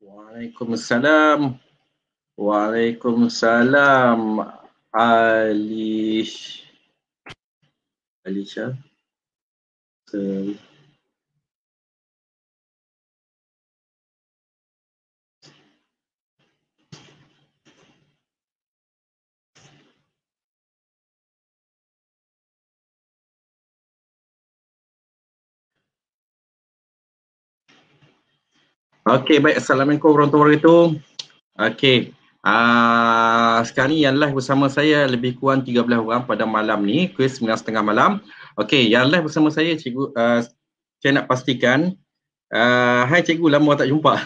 Waalaikumsalam. Waalaikumsalam. Alisha. Okey, baik. Assalamualaikum warahmatullahi wabarakatuh. Okey. Sekarang ni yang live bersama saya lebih kurang 13 orang pada malam ni, kuis 9.30 malam. Okey, yang live bersama saya cikgu, saya nak pastikan, hai cikgu, lama tak jumpa.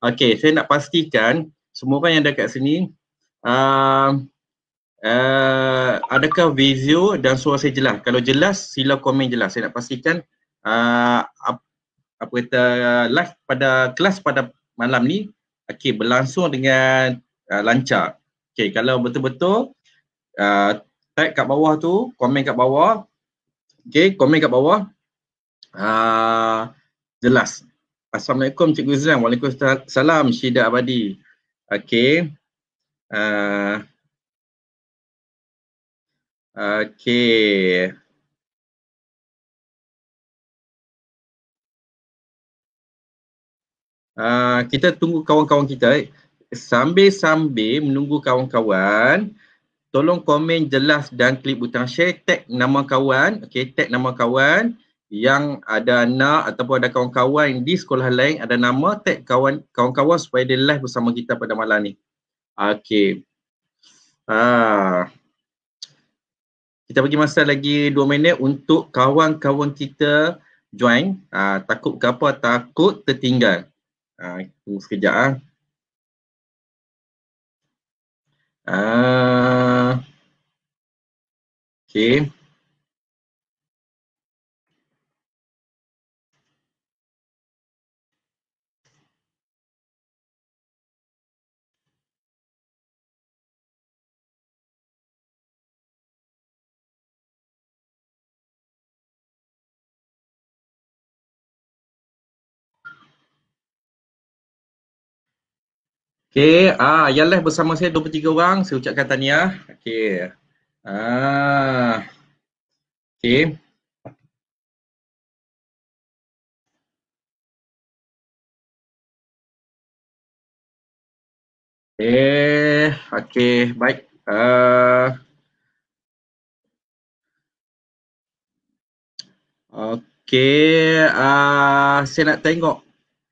Okey, saya nak pastikan semua orang yang ada kat sini, adakah video dan suara saya jelas? Kalau jelas, sila komen jelas. Saya nak pastikan apa kata live pada kelas pada malam ni berlangsung dengan lancar. Okey, kalau betul-betul tag kat bawah tu, komen kat bawah. Okey, komen kat bawah. Jelas. Assalamualaikum Cikgu Izlan. Waalaikumsalam Syida Abadi. Okey. Okey. Kita tunggu kawan-kawan kita. Sambil-sambil menunggu kawan-kawan, tolong komen jelas dan klik butang share, tag nama kawan. Okey, tag nama kawan yang ada anak ataupun ada kawan-kawan di sekolah lain, ada nama, tag kawan-kawan supaya dia live bersama kita pada malam ni. Okey. Kita bagi masa lagi 2 minit untuk kawan-kawan kita join. Takut ke apa? Takut tertinggal. Tunggu sekejap. Okey. Okey, yang live bersama saya 23 orang, saya ucapkan tahniah. Okey. Okey. Okey, baik. Okey, saya nak tengok.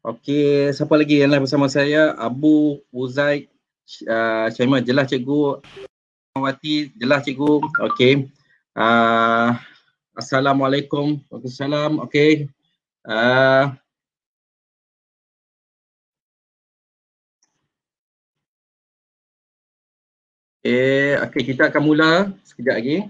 Okey, siapa lagi yang live bersama saya? Abu, Uzaid, Syaimah, jelas cikgu. Wati, jelas cikgu. Okey. Assalamualaikum. Waalaikumsalam. Okey. Okey, kita akan mula sekejap lagi.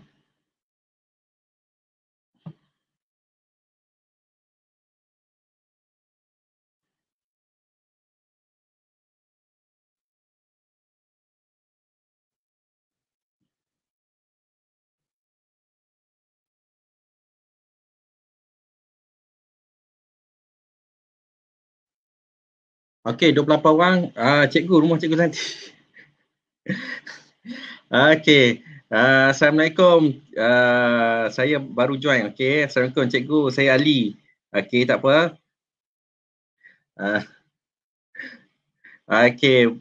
Okey, 28 orang. Cikgu, rumah cikgu nanti. Okey. Assalamualaikum. Saya baru join. Okey. Assalamualaikum cikgu. Saya Ali. Okey, tak apa. Okey.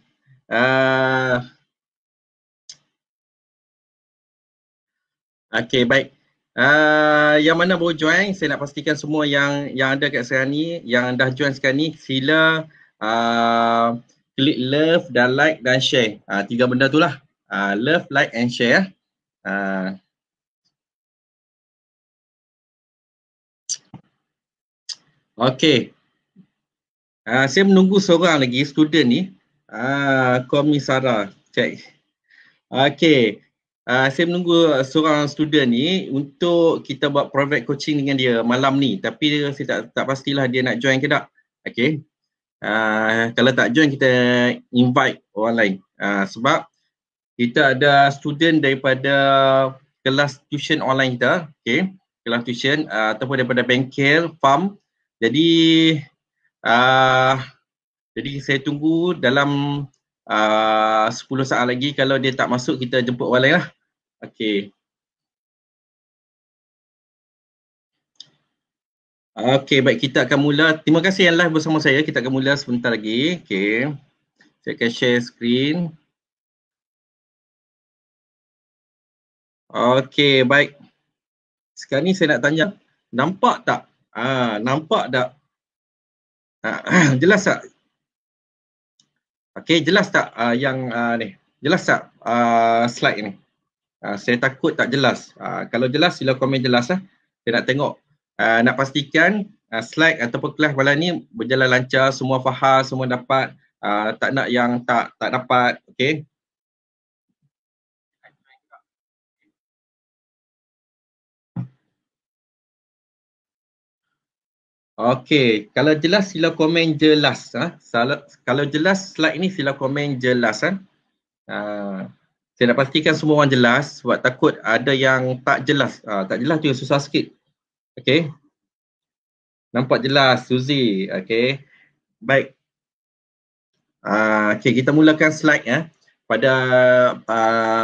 Okey, baik. Yang mana baru join, saya nak pastikan semua yang ada kat sekarang ni, yang dah join sekarang ni, sila klik love dan like dan share. 3 benda tu lah. Love, like and share. Okey. Saya menunggu seorang lagi student ni. Komi Sarah. Check. Okey. Saya menunggu seorang student ni untuk kita buat private coaching dengan dia malam ni. Tapi saya tak pastilah dia nak join ke tak. Okey. Kalau tak join, kita invite orang lain. Sebab kita ada student daripada kelas tuition online kita. Okey. Kelas tuition ataupun daripada bengkel, farm. Jadi Jadi saya tunggu dalam 10 saat lagi. Kalau dia tak masuk, kita jemput orang lain lah. Okey. Okey, baik, kita akan mula. Terima kasih yang live bersama saya. Kita akan mula sebentar lagi. Okey. Saya akan share screen. Okey, baik. Sekarang ni saya nak tanya, nampak tak? Nampak tak? Jelas tak? Okey, jelas tak yang ni? Jelas tak slide ni? Saya takut tak jelas. Kalau jelas, sila komen jelas lah. Saya nak tengok. Nak pastikan slide ataupun kelas malam ni berjalan lancar, semua faham, semua dapat. Tak nak yang tak dapat. Okey. Okey, kalau jelas sila komen jelas. Kalau jelas slide ni sila komen jelas. Saya nak pastikan semua orang jelas sebab takut ada yang tak jelas. Tak jelas tu yang susah sikit. Okey. Nampak jelas Suzy. Okey. Baik. Okey, kita mulakan slide ya. Pada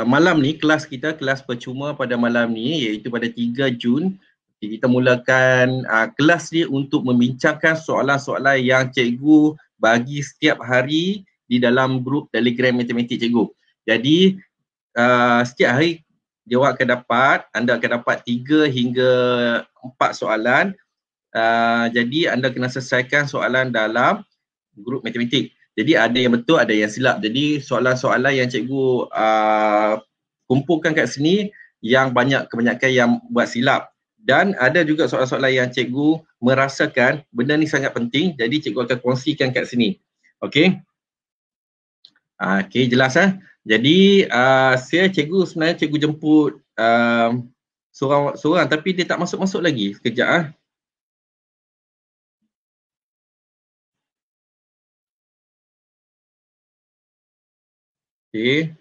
malam ni kelas kita, kelas percuma pada malam ni iaitu pada 3 Jun. Kita mulakan kelas ni untuk membincangkan soalan-soalan yang cikgu bagi setiap hari di dalam grup Telegram Matematik Cikgu. Jadi setiap hari anda akan dapat 3 hingga 4 soalan. Jadi anda kena selesaikan soalan dalam grup matematik. Jadi ada yang betul, ada yang silap. Jadi soalan-soalan yang cikgu kumpulkan kat sini yang kebanyakan yang buat silap. Dan ada juga soalan-soalan yang cikgu merasakan benda ni sangat penting, jadi cikgu akan kongsikan kat sini. Okey. Okey, jelas Jadi cikgu sebenarnya cikgu jemput seorang tapi dia tak masuk-masuk lagi. Sekejap Okey.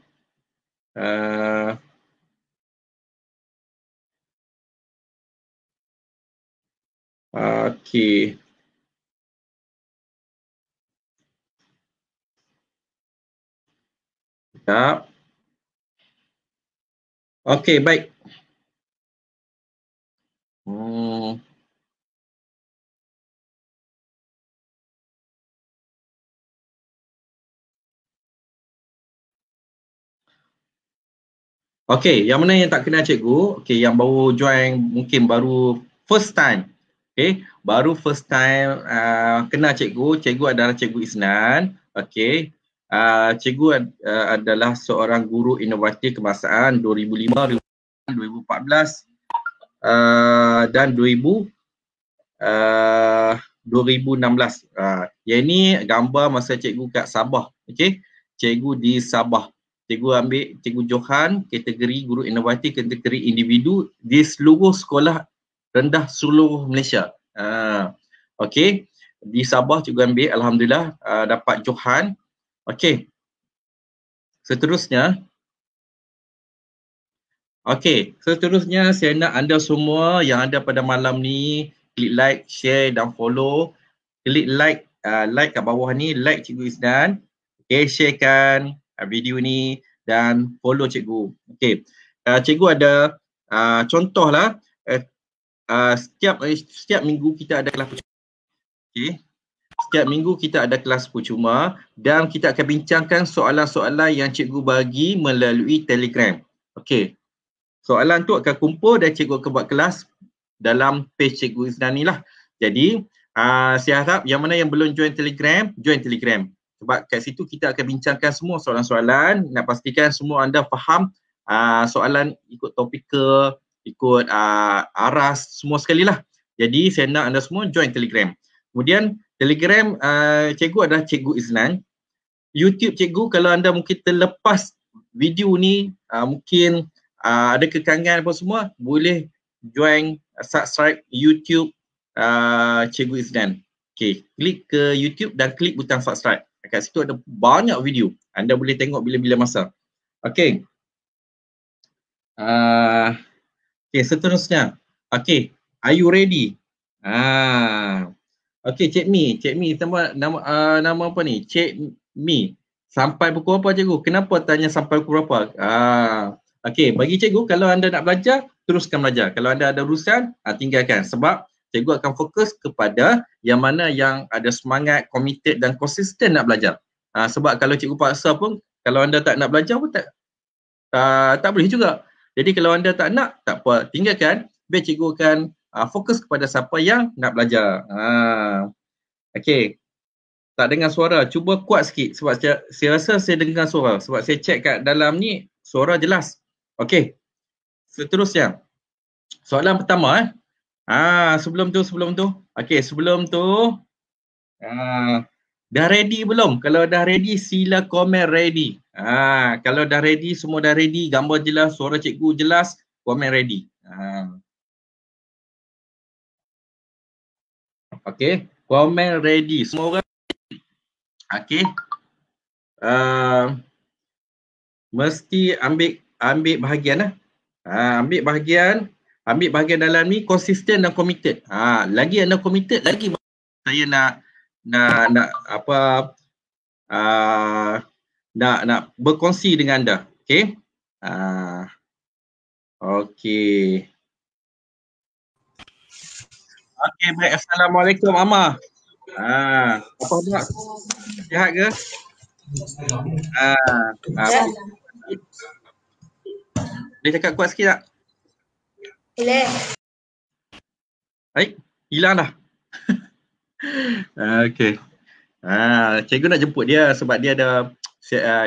Okey. Sekejap. Okey, baik. Okey, yang mana yang tak kenal cikgu, okey, yang baru join mungkin baru first time. Okey, baru first time kenal cikgu, cikgu adalah Cikgu Isnan. Okey. Cikgu adalah seorang guru inovatif kebangsaan 2005, 2014 dan 2016. Yang ini gambar masa cikgu kat Sabah. Okey, cikgu di Sabah. Cikgu ambil Cikgu Johan kategori guru inovatif, kategori individu di seluruh sekolah rendah seluruh Malaysia. Okey, di Sabah cikgu ambil, alhamdulillah dapat Johan. Okey. Seterusnya saya nak anda semua yang ada pada malam ni klik like, share dan follow. Klik like kat bawah ni, like Cikgu Isnan. Okay, sharekan video ni dan follow cikgu. Okay, cikgu ada contohlah setiap minggu kita ada kelas percuma. Okay, setiap minggu kita ada kelas percuma dan kita akan bincangkan soalan-soalan yang cikgu bagi melalui Telegram. Okay, soalan tu akan kumpul dan cikgu akan buat kelas dalam page Cikgu Isnan ni lah. Jadi saya harap yang mana yang belum join Telegram, join Telegram. Sebab kat situ kita akan bincangkan semua soalan-soalan, nak pastikan semua anda faham soalan ikut topikal, ikut aras, semua sekali lah. Jadi saya nak anda semua join Telegram. Kemudian Telegram cikgu adalah Cikgu Isnan. YouTube cikgu, kalau anda mungkin terlepas video ni, mungkin ada kekangan apa semua, boleh join subscribe YouTube Cikgu Isnan. Okay, klik ke YouTube dan klik butang subscribe. Kat situ ada banyak video. Anda boleh tengok bila-bila masa. Okay. Okay, seterusnya. Okay, are you ready? Okey, Cik Mi nama apa ni? Cik Mi. Sampai pukul apa cikgu? Kenapa tanya sampai pukul berapa? Okey, bagi cikgu kalau anda nak belajar, teruskan belajar. Kalau anda ada urusan, tinggalkan. Sebab cikgu akan fokus kepada yang mana yang ada semangat, committed dan konsisten nak belajar. Sebab kalau cikgu paksa pun, kalau anda tak nak belajar pun tak boleh juga. Jadi kalau anda tak nak, tak apa, tinggalkan. Biar cikgu akan fokus kepada siapa yang nak belajar. Okey. Tak dengar suara, cuba kuat sikit sebab saya rasa saya dengar suara sebab saya check kat dalam ni suara jelas. Okey. Seterusnya. Soalan pertama sebelum tu. Okey, sebelum tu dah ready belum? Kalau dah ready sila komen ready. Kalau dah ready, semua dah ready, gambar jelas, suara cikgu jelas, komen ready. Okey, komen ready. Semua orang okey. Mesti ambil bahagian lah. Ambil bahagian dalam ni konsisten dan committed. Lagi anda committed, lagi saya nak apa nak berkongsi dengan anda. Okey. Okey. Okey, baik. Assalamualaikum Amma. Apa khabar? Sihat ke? Boleh cakap kuat sikit tak? Boleh. Baik, hilang dah. Okey. Cikgu nak jemput dia sebab dia ada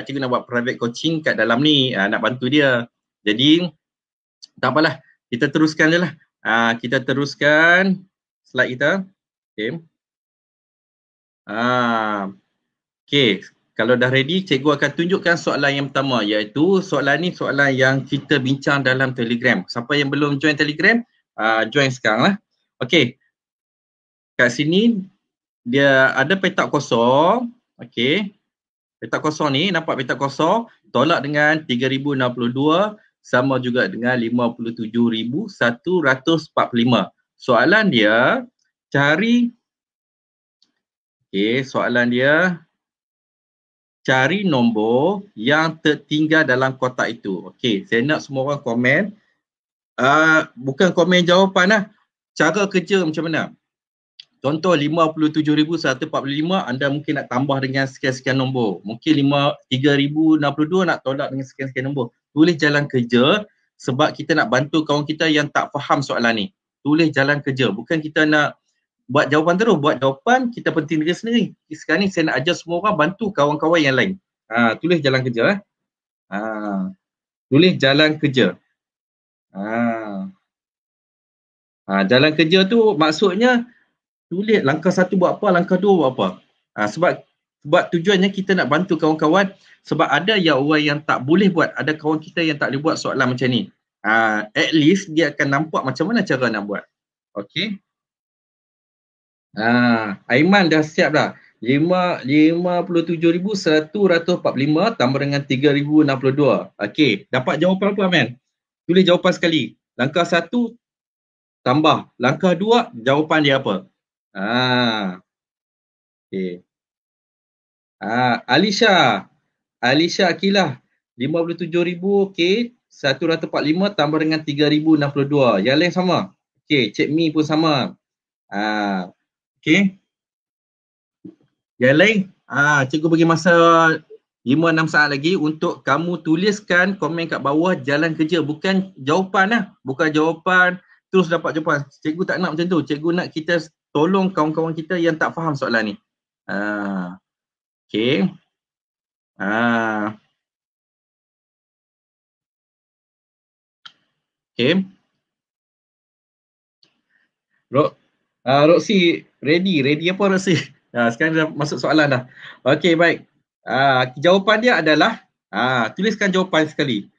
cikgu nak buat private coaching kat dalam ni, nak bantu dia. Jadi tak apalah, kita teruskan je lah. Kita teruskan slide kita. Okey. Okey, kalau dah ready, cikgu akan tunjukkan soalan yang pertama, iaitu soalan ni soalan yang kita bincang dalam Telegram. Siapa yang belum join Telegram, join sekarang lah. Okey. Kat sini dia ada petak kosong. Okey. Petak kosong ni, nampak petak kosong, tolak dengan 3062 sama juga dengan 57,145. Soalan dia cari nombor yang tertinggal dalam kotak itu. Okey, saya nak semua orang komen. Bukan komen jawapan lah. Cara kerja macam mana? Contoh 57,145, anda mungkin nak tambah dengan sekian-sekian nombor. Mungkin 3,062 nak tolak dengan sekian-sekian nombor. Tulis jalan kerja sebab kita nak bantu kawan kita yang tak faham soalan ni. Tulis jalan kerja. Bukan kita nak buat jawapan terus. Buat jawapan, kita penting diri sendiri. Sekarang ni saya nak ajar semua orang bantu kawan-kawan yang lain. Tulis jalan kerja. Tulis jalan kerja. Jalan kerja tu maksudnya tulis langkah 1 buat apa, langkah 2 buat apa. Sebab tujuannya kita nak bantu kawan-kawan sebab ada yang orang yang tak boleh buat, ada kawan kita yang tak boleh buat soalan macam ni. At least dia akan nampak macam mana cara nak buat. Okey. Aiman dah siap dah. 57,145 tambah dengan 3,062. Okey, dapat jawapan apa Aiman? Tulis jawapan sekali. Langkah 1 tambah, langkah 2 jawapan dia apa? Okay. Alisha Akilah 57,000 okey, 145 tambah dengan 3,062. Yang lain sama. Okey, Cik Mi pun sama. Okey. Yang lain, cikgu bagi masa 5-6 saat lagi untuk kamu tuliskan komen kat bawah jalan kerja, bukan jawapan lah. Bukan jawapan terus dapat jawapan. Cikgu tak nak macam tu. Cikgu nak kita tolong kawan-kawan kita yang tak faham soalan ni. Okey. Okey. Roxy, ready apa Roxy? Sekarang dah masuk soalan dah. Okey, baik. Jawapan dia adalah, tuliskan jawapan sekali.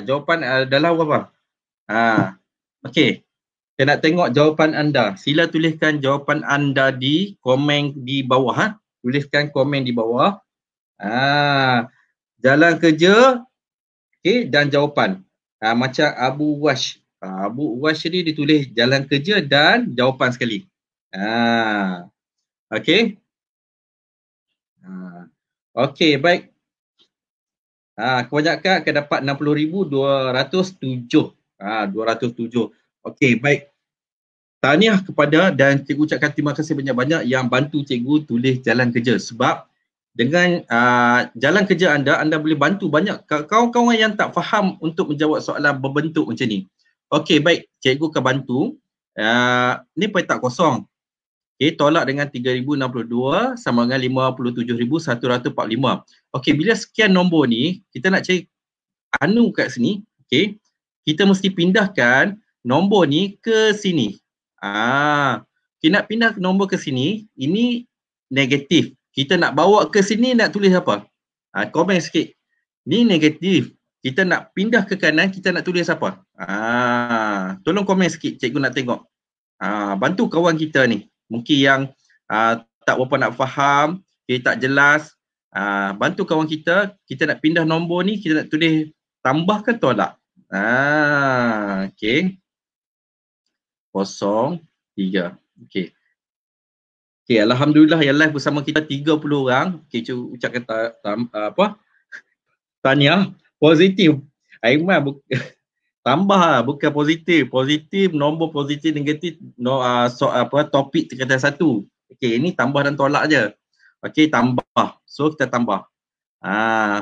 Jawapan adalah apa? Okey. Saya nak tengok jawapan anda. Sila tuliskan jawapan anda di komen di bawah. Tuliskan komen di bawah. Jalan kerja, okey, dan jawapan. Macam Abu Wash. Abu Wash ni ditulis jalan kerja dan jawapan sekali. Okey. Okey, baik. Kebanyakan akan dapat 60,207. 207. Okey, baik. Tahniah kepada dan cikgu ucapkan terima kasih banyak-banyak yang bantu cikgu tulis jalan kerja, sebab dengan jalan kerja anda boleh bantu banyak kawan-kawan yang tak faham untuk menjawab soalan berbentuk macam ni. Okey, baik, cikgu akan bantu. Ni petak kosong. Okey, tolak dengan 3,062 sama dengan 57,145. Okey, bila sekian nombor ni, kita nak cari anu kat sini, okey, kita mesti pindahkan nombor ni ke sini. Kita nak pindah nombor ke sini, ini negatif. Kita nak bawa ke sini, nak tulis apa? Komen sikit. Ni negatif. Kita nak pindah ke kanan, kita nak tulis apa? Tolong komen sikit, cikgu nak tengok. Bantu kawan kita ni. Mungkin yang tak berapa nak faham, tak jelas. Bantu kawan kita nak pindah nombor ni, kita nak tulis tambah ke tolak? Okey. 03. Okey. Okey, alhamdulillah yang live bersama kita 30 orang. Okey, cuba ucapkan tahniah. Positif. Aiman tambah lah, bukan positif. Positif, nombor positif, negatif, topik tingkatan 1. Okey, ini tambah dan tolak je. Okey, tambah. So kita tambah.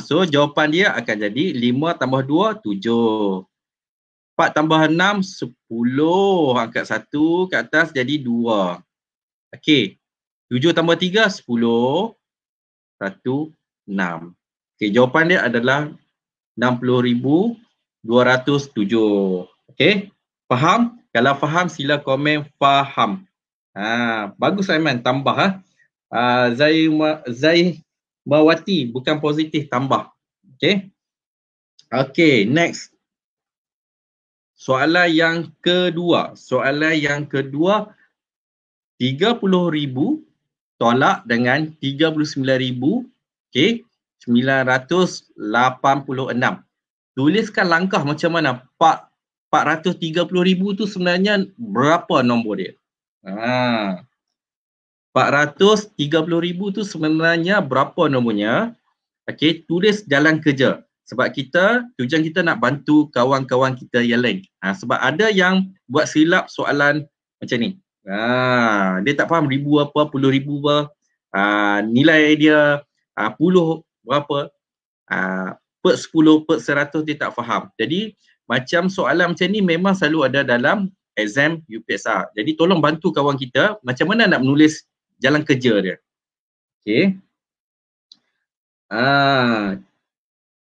So jawapan dia akan jadi 5 tambah 2, 7. 4 tambah 6, 10. Angkat 1 ke atas jadi 2. Okey. 7 tambah 3, 10. 1, 6. Okey, jawapan dia adalah 60,207. Okey. Faham? Kalau faham sila komen faham. Bagus Aiman, tambah. Zaimawati, bukan positif, tambah. Okey. Okey, next. Soalan yang kedua. 30,000 tolak dengan 39,000, okey, 986. Tuliskan langkah macam mana 430,000 tu sebenarnya berapa nombor dia? 430,000 tu sebenarnya berapa nombornya? Okey, tulis jalan kerja. Sebab tujuan kita nak bantu kawan-kawan kita yang lain. Sebab ada yang buat silap soalan macam ni. Dia tak faham ribu apa, puluh ribu apa. Nilai dia puluh berapa. Per 10, per 100 dia tak faham. Jadi macam soalan macam ni memang selalu ada dalam exam UPSR. Jadi tolong bantu kawan kita macam mana nak menulis jalan kerja dia. Okey.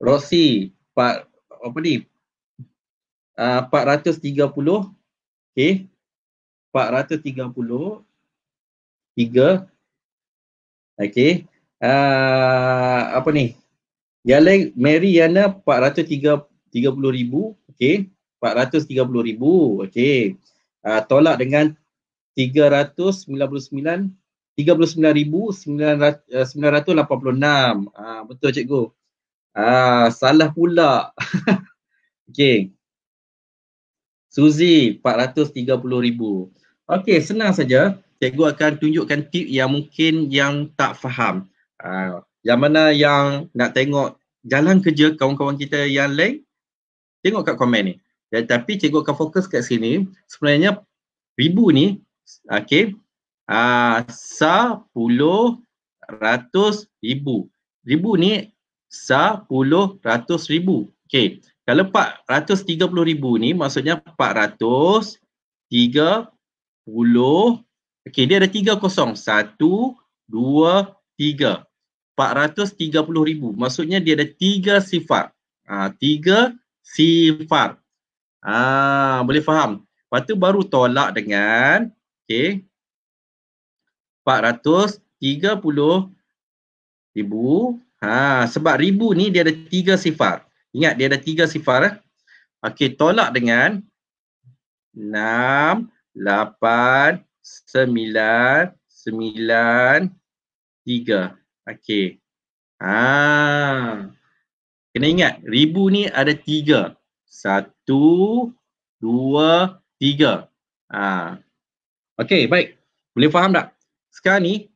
Rosi, 430. Okey. 430. 3. Okey. Apa ni? Yang lain, Mary Yana 430,000. Okey. 430,000. Okey. Tolak dengan 39,986. Betul cikgu. Salah pula. Okey. Suzy 430,000. Okey, senang saja. Cikgu akan tunjukkan tip yang mungkin yang tak faham. Yang mana yang nak tengok jalan kerja kawan-kawan kita yang lain, tengok kat komen ni. Tapi cikgu akan fokus kat sini. Sebenarnya ribu ni, okey, 10, ratus, ribu. Ribu ni 10, ratus, ribu. Okey, kalau 430,000 ni maksudnya 430. Okey, dia ada 3 kosong. 1, 2, 3. 430,000. Maksudnya dia ada 3 sifar. 3 sifar. Boleh faham? Lepas tu baru tolak dengan, okey, 430,000. Sebab ribu ni dia ada 3 sifar. Ingat dia ada 3 sifar. Okey, tolak dengan 6, 8, 9, 9, 3. Okey. Kena ingat, ribu ni ada 3. 1, 2, 3. Okey, baik. Boleh faham tak? Sekarang ni,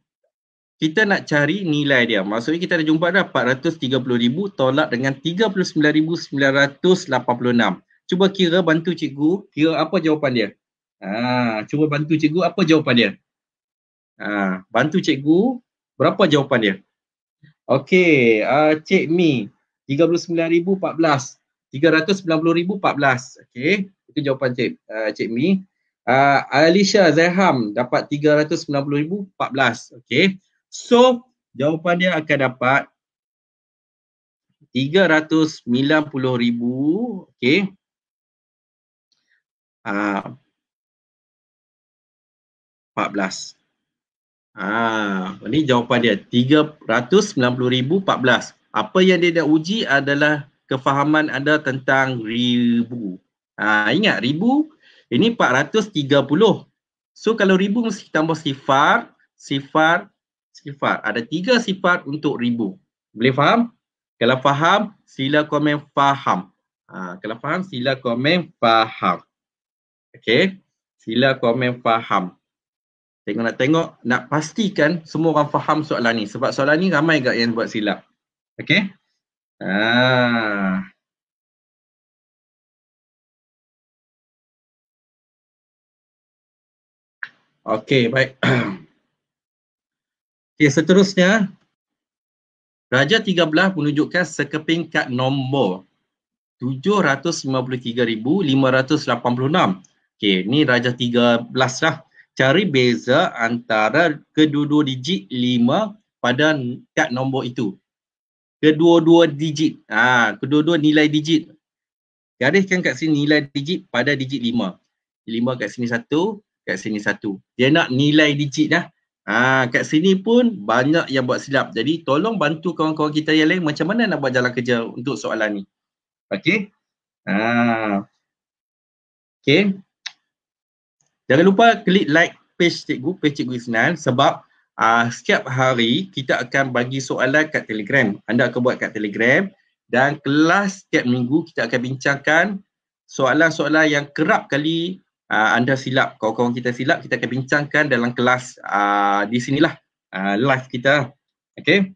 kita nak cari nilai dia. Maksudnya kita dah jumpa dah 430,000 tolak dengan 39,986. Cuba kira, bantu cikgu, kira apa jawapan dia. Cuba bantu cikgu, apa jawapan dia. Bantu cikgu, berapa jawapan dia. Okey, Cik Mi, 39,014. 390,014. Okey, itu jawapan Cik Mi. Alicia Zaham dapat 390,014. Okey. So, jawapan dia akan dapat 390,000. Okey. 14. Ini jawapan dia, 390,014. Apa yang dia nak uji adalah kefahaman anda tentang ribu. Ingat, ribu ini 430. So kalau ribu mesti tambah sifar, sifar, sifar. Ada 3 sifar untuk ribu. Boleh faham? Kalau faham, sila komen faham. Kalau faham, sila komen faham. Okey, sila komen faham. Tengok, nak pastikan semua orang faham soalan ni. Sebab soalan ni ramai gak yang buat silap. Okey? Okey, baik. Okey, seterusnya. Raja 13 menunjukkan sekeping kad nombor 753,586. Okey, ni Raja 13 lah. Cari beza antara kedua-dua digit 5 pada kad nombor itu. Kedua-dua digit. Kedua-dua nilai digit. Gariskan kat sini nilai digit pada digit 5. 5 kat sini 1, kat sini 1. Dia nak nilai digit dah. Kat sini pun banyak yang buat silap. Jadi tolong bantu kawan-kawan kita yang lain macam mana nak buat jalan kerja untuk soalan ni. Okey. Okey. Jangan lupa klik like page Cikgu Isnan, sebab setiap hari kita akan bagi soalan kat Telegram. Anda akan buat kat Telegram, dan kelas setiap minggu kita akan bincangkan soalan-soalan yang kerap kali anda silap, kawan-kawan kita silap, kita akan bincangkan dalam kelas di sinilah live kita. Okey.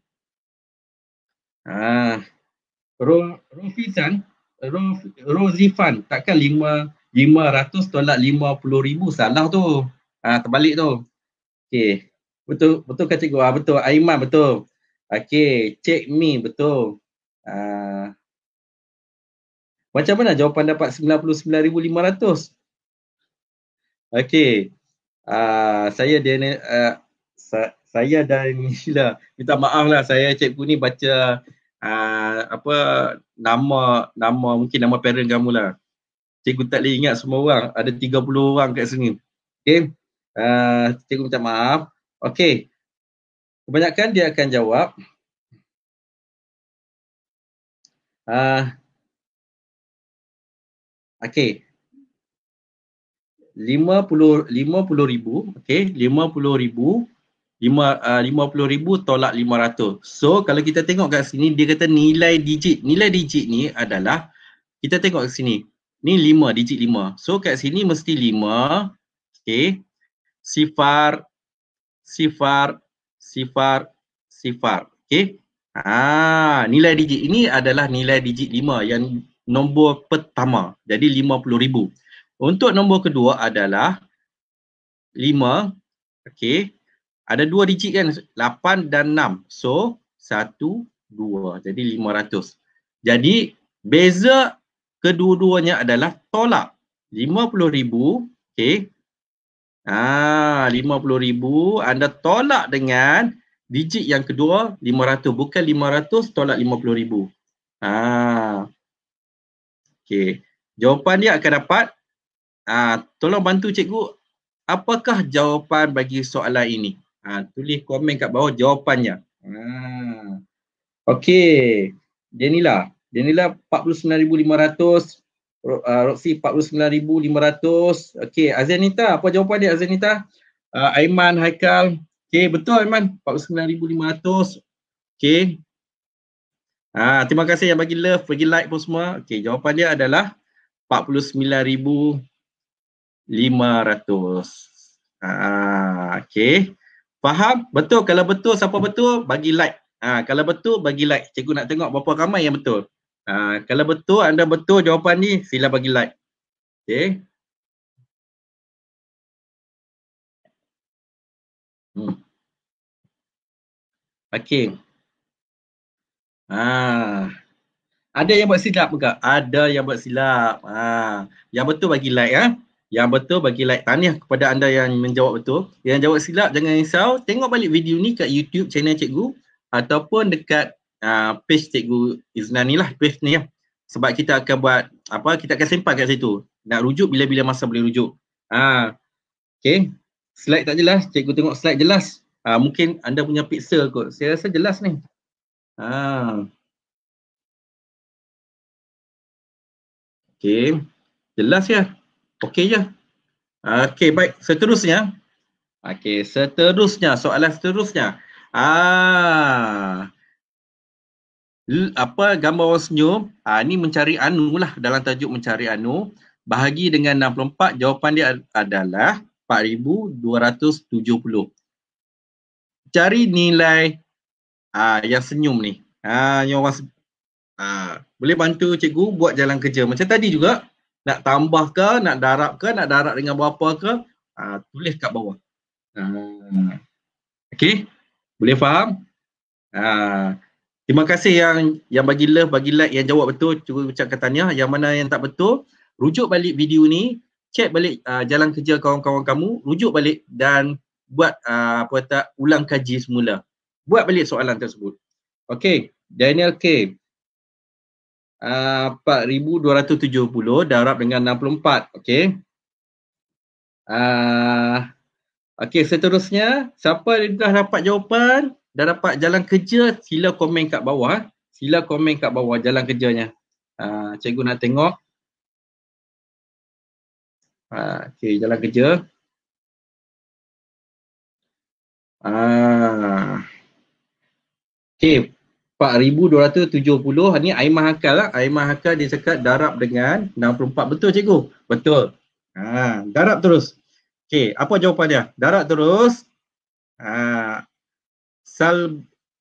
Rozifan, takkan 500 tolak 50,000, salah tu. Terbalik tu. Okey. Betul kan cikgu? Betul. Aiman betul. Okey, Cik Mi betul. Macam mana jawapan dapat 99,500? Okey. Saya dan Sheila. Minta maaf lah, saya cikgu ni baca nama mungkin nama parent kamu lah. Cikgu tak boleh ingat semua orang. Ada 30 orang kat sini. Okey. Cikgu minta maaf. Okey. Kebanyakan dia akan jawab. Okey. 50,000. Okey. 50,000 tolak 500. So kalau kita tengok kat sini, dia kata nilai digit. Nilai digit ni adalah, kita tengok kat sini. Ni 5, digit 5. So kat sini mesti 5. Okey. Sifar. Okey. Nilai digit ini adalah nilai digit 5 yang nombor pertama. Jadi 50,000. Untuk nombor kedua adalah 5. Okey. Ada 2 digit kan, 8 dan 6. So 1, 2. Jadi 500. Jadi beza kedua-duanya adalah tolak 50,000. Okey. 50,000 anda tolak dengan digit yang kedua 500. Bukan 500 tolak 50,000. Okey. Jawapan dia akan dapat, tolong bantu cikgu, apakah jawapan bagi soalan ini? Tulis komen kat bawah jawapannya. Okey. Denila 49,500. Roxy 49,500. Okey, Azanita, apa jawapan dia Azanita? Aiman, Haikal. Okey, betul Aiman, 49,500. Okey. Terima kasih yang bagi love, bagi like pun semua. Okey, jawapan dia adalah 49,500. Okey. Faham? Betul? Kalau betul, siapa betul? Bagi like. Kalau betul, bagi like. Cikgu nak tengok berapa ramai yang betul. Kalau betul, anda betul jawapan ni, sila bagi like. Okay. Okay. Ada yang buat silap ke? Ada yang buat silap. Yang betul bagi like ya. Yang betul bagi like. Tahniah kepada anda yang menjawab betul. Yang jawab silap jangan risau. Tengok balik video ni kat YouTube channel cikgu ataupun dekat page cikgu Iznan ni lah, page ni ya. Sebab kita akan buat kita akan simpan kat situ. Nak rujuk bila-bila masa boleh rujuk. Okay. Slide tak jelas, cikgu tengok slide jelas. Mungkin anda punya pixel kot. Saya rasa jelas ni. Okay. Jelas ya? Okey je? Okey, baik. Seterusnya. Okey, seterusnya. Soalan seterusnya. Gambar orang senyum. Ni mencari anu lah. Dalam tajuk mencari anu. Bahagi dengan 64. Jawapan dia adalah 4,270. Cari nilai yang senyum ni. Yang orang boleh bantu cikgu buat jalan kerja. Macam tadi juga. Nak tambah ke, nak darab ke, nak darab dengan berapa ke, tulis kat bawah. Okey, boleh faham? Terima kasih yang bagi love, bagi like, yang jawab betul. Cikgu ucapkan tahniah. Yang mana yang tak betul, rujuk balik video ni, check balik jalan kerja kawan-kawan kamu, rujuk balik dan buat ulang kaji semula. Buat balik soalan tersebut. Okey, Daniel K. 4,270 darab dengan 64. Okey. Okey, seterusnya siapa dah dapat jawapan, dah dapat jalan kerja, sila komen kat bawah. Sila komen kat bawah jalan kerjanya. Cikgu nak tengok. Okey, jalan kerja. Okey. 4,270 ni Aimah Hakal lah. Aimah Hakal dia cakap darab dengan 64. Betul cikgu? Betul. Darab terus. Okey, apa jawapan dia? Darab terus.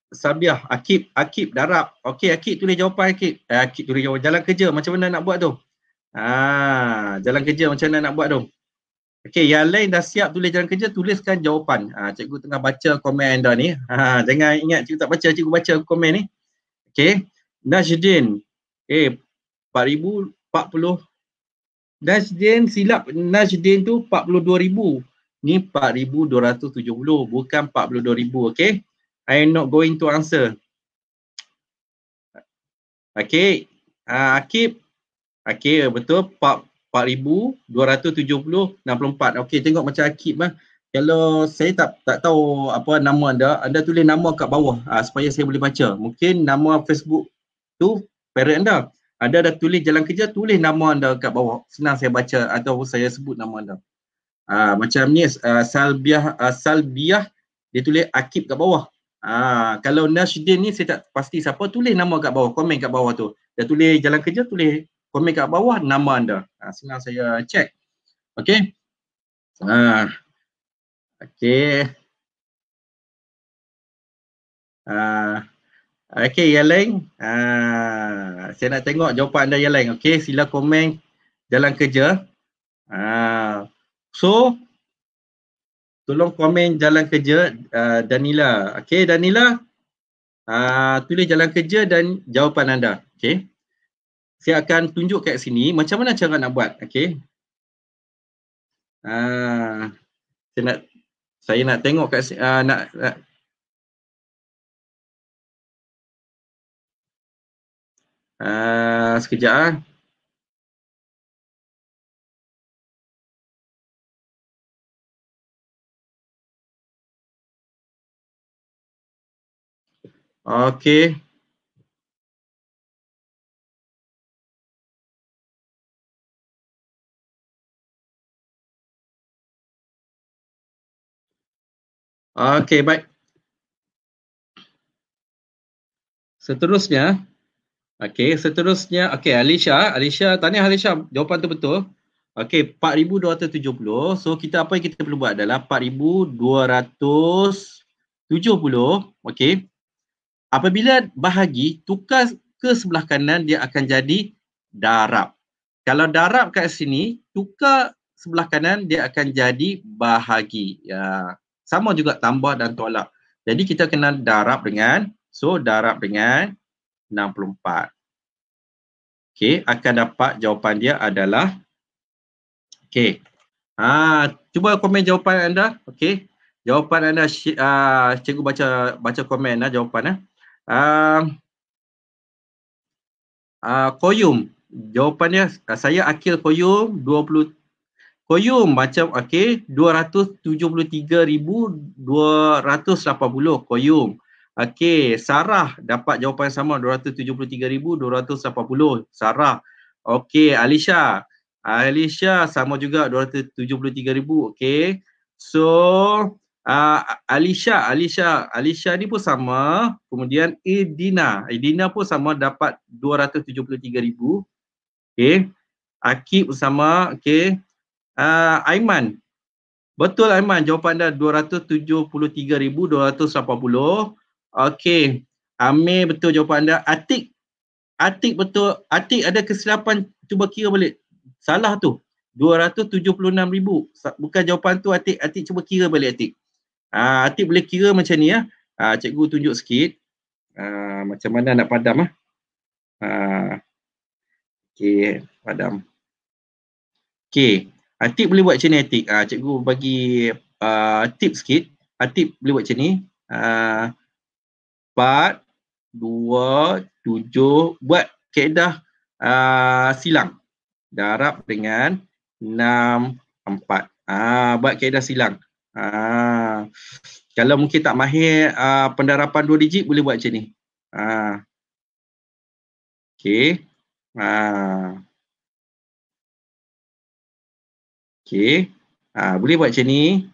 Sabiah, Akib darab. Okey, Akib tulis jawapan Akib. Akib tulis jawapan jalan kerja. Macam mana nak buat tu? Jalan kerja macam mana nak buat tu? Okey, yang lain dah siap tulis jalan kerja, tuliskan jawapan. Cikgu tengah baca komen anda ni. Jangan ingat cikgu tak baca, cikgu baca komen ni. Okey, Najdin. 4,040. Najdin silap. Najdin tu 42,000. Ni 4,270, bukan 42,000. Okey, I am not going to answer. Okey, Akib. Okey, betul. 4,270, 64. Okey, tengok macam Akib lah. Kalau saya tak tahu apa nama anda tulis nama kat bawah supaya saya boleh baca. Mungkin nama Facebook tu parent anda. Anda dah tulis jalan kerja, tulis nama anda kat bawah. Senang saya baca atau saya sebut nama anda. Macam ni Salbiah dia tulis Akib kat bawah. Kalau Nashdin ni saya tak pasti siapa, tulis nama kat bawah, komen kat bawah tu. Dah tulis jalan kerja, tulis komen kat bawah nama anda. Senang saya check. Okey. Okey. Okey, yang lain. Saya nak tengok jawapan anda yang lain. Okey, sila komen jalan kerja. So, tolong komen jalan kerja Danila. Okey, Danila. Tulis jalan kerja dan jawapan anda. Okey. Saya akan tunjuk kat sini macam mana cara nak buat. Okey. Saya nak tengok kat sini. Sekejap. Okey. Okey, baik. Seterusnya. Okey, Alisha, tahniah Alisha, jawapan tu betul. Okey, 4,270. So kita apa yang kita perlu buat adalah 4,270. Okey. Apabila bahagi, tukar ke sebelah kanan dia akan jadi darab. Kalau darab kat sini, tukar sebelah kanan dia akan jadi bahagi. Ya. Sama juga tambah dan tolak. Jadi kita kena darab dengan, darab dengan 64. Okey, akan dapat jawapan dia adalah, okey. Cuba komen jawapan anda. Okey. Jawapan anda, cikgu baca komen jawapan. Koyum. Jawapannya saya Akil Koyum 20 Koyum macam okey 273,280 Koyum. Okey, Sarah dapat jawapan sama 273,280 Sarah. Okey, Alisha sama juga 273,000. Okey. So Alisha ni pun sama. Kemudian Edina pun sama dapat 273,000. Okey. Akib sama. Okey. Aiman. Betul Aiman, jawapan anda 273,280. Okey. Amir betul jawapan anda. Atik betul. Atik ada kesilapan, cuba kira balik. Salah tu. 276,000. Bukan jawapan tu Atik. Atik cuba kira balik Atik. Atik boleh kira macam ni ya. Cikgu tunjuk sikit. Macam mana nak padam Okey, padam. Okey. Atik boleh buat macam ni Atik. Cikgu bagi tip sikit. Atik boleh buat macam ni. 4, 2, 7. Buat kaedah silang. Darab dengan 6, 4. Buat kaedah silang. Kalau mungkin tak mahir pendarapan 2 digit, boleh buat macam ni. Okey. Okey. Boleh buat macam ni.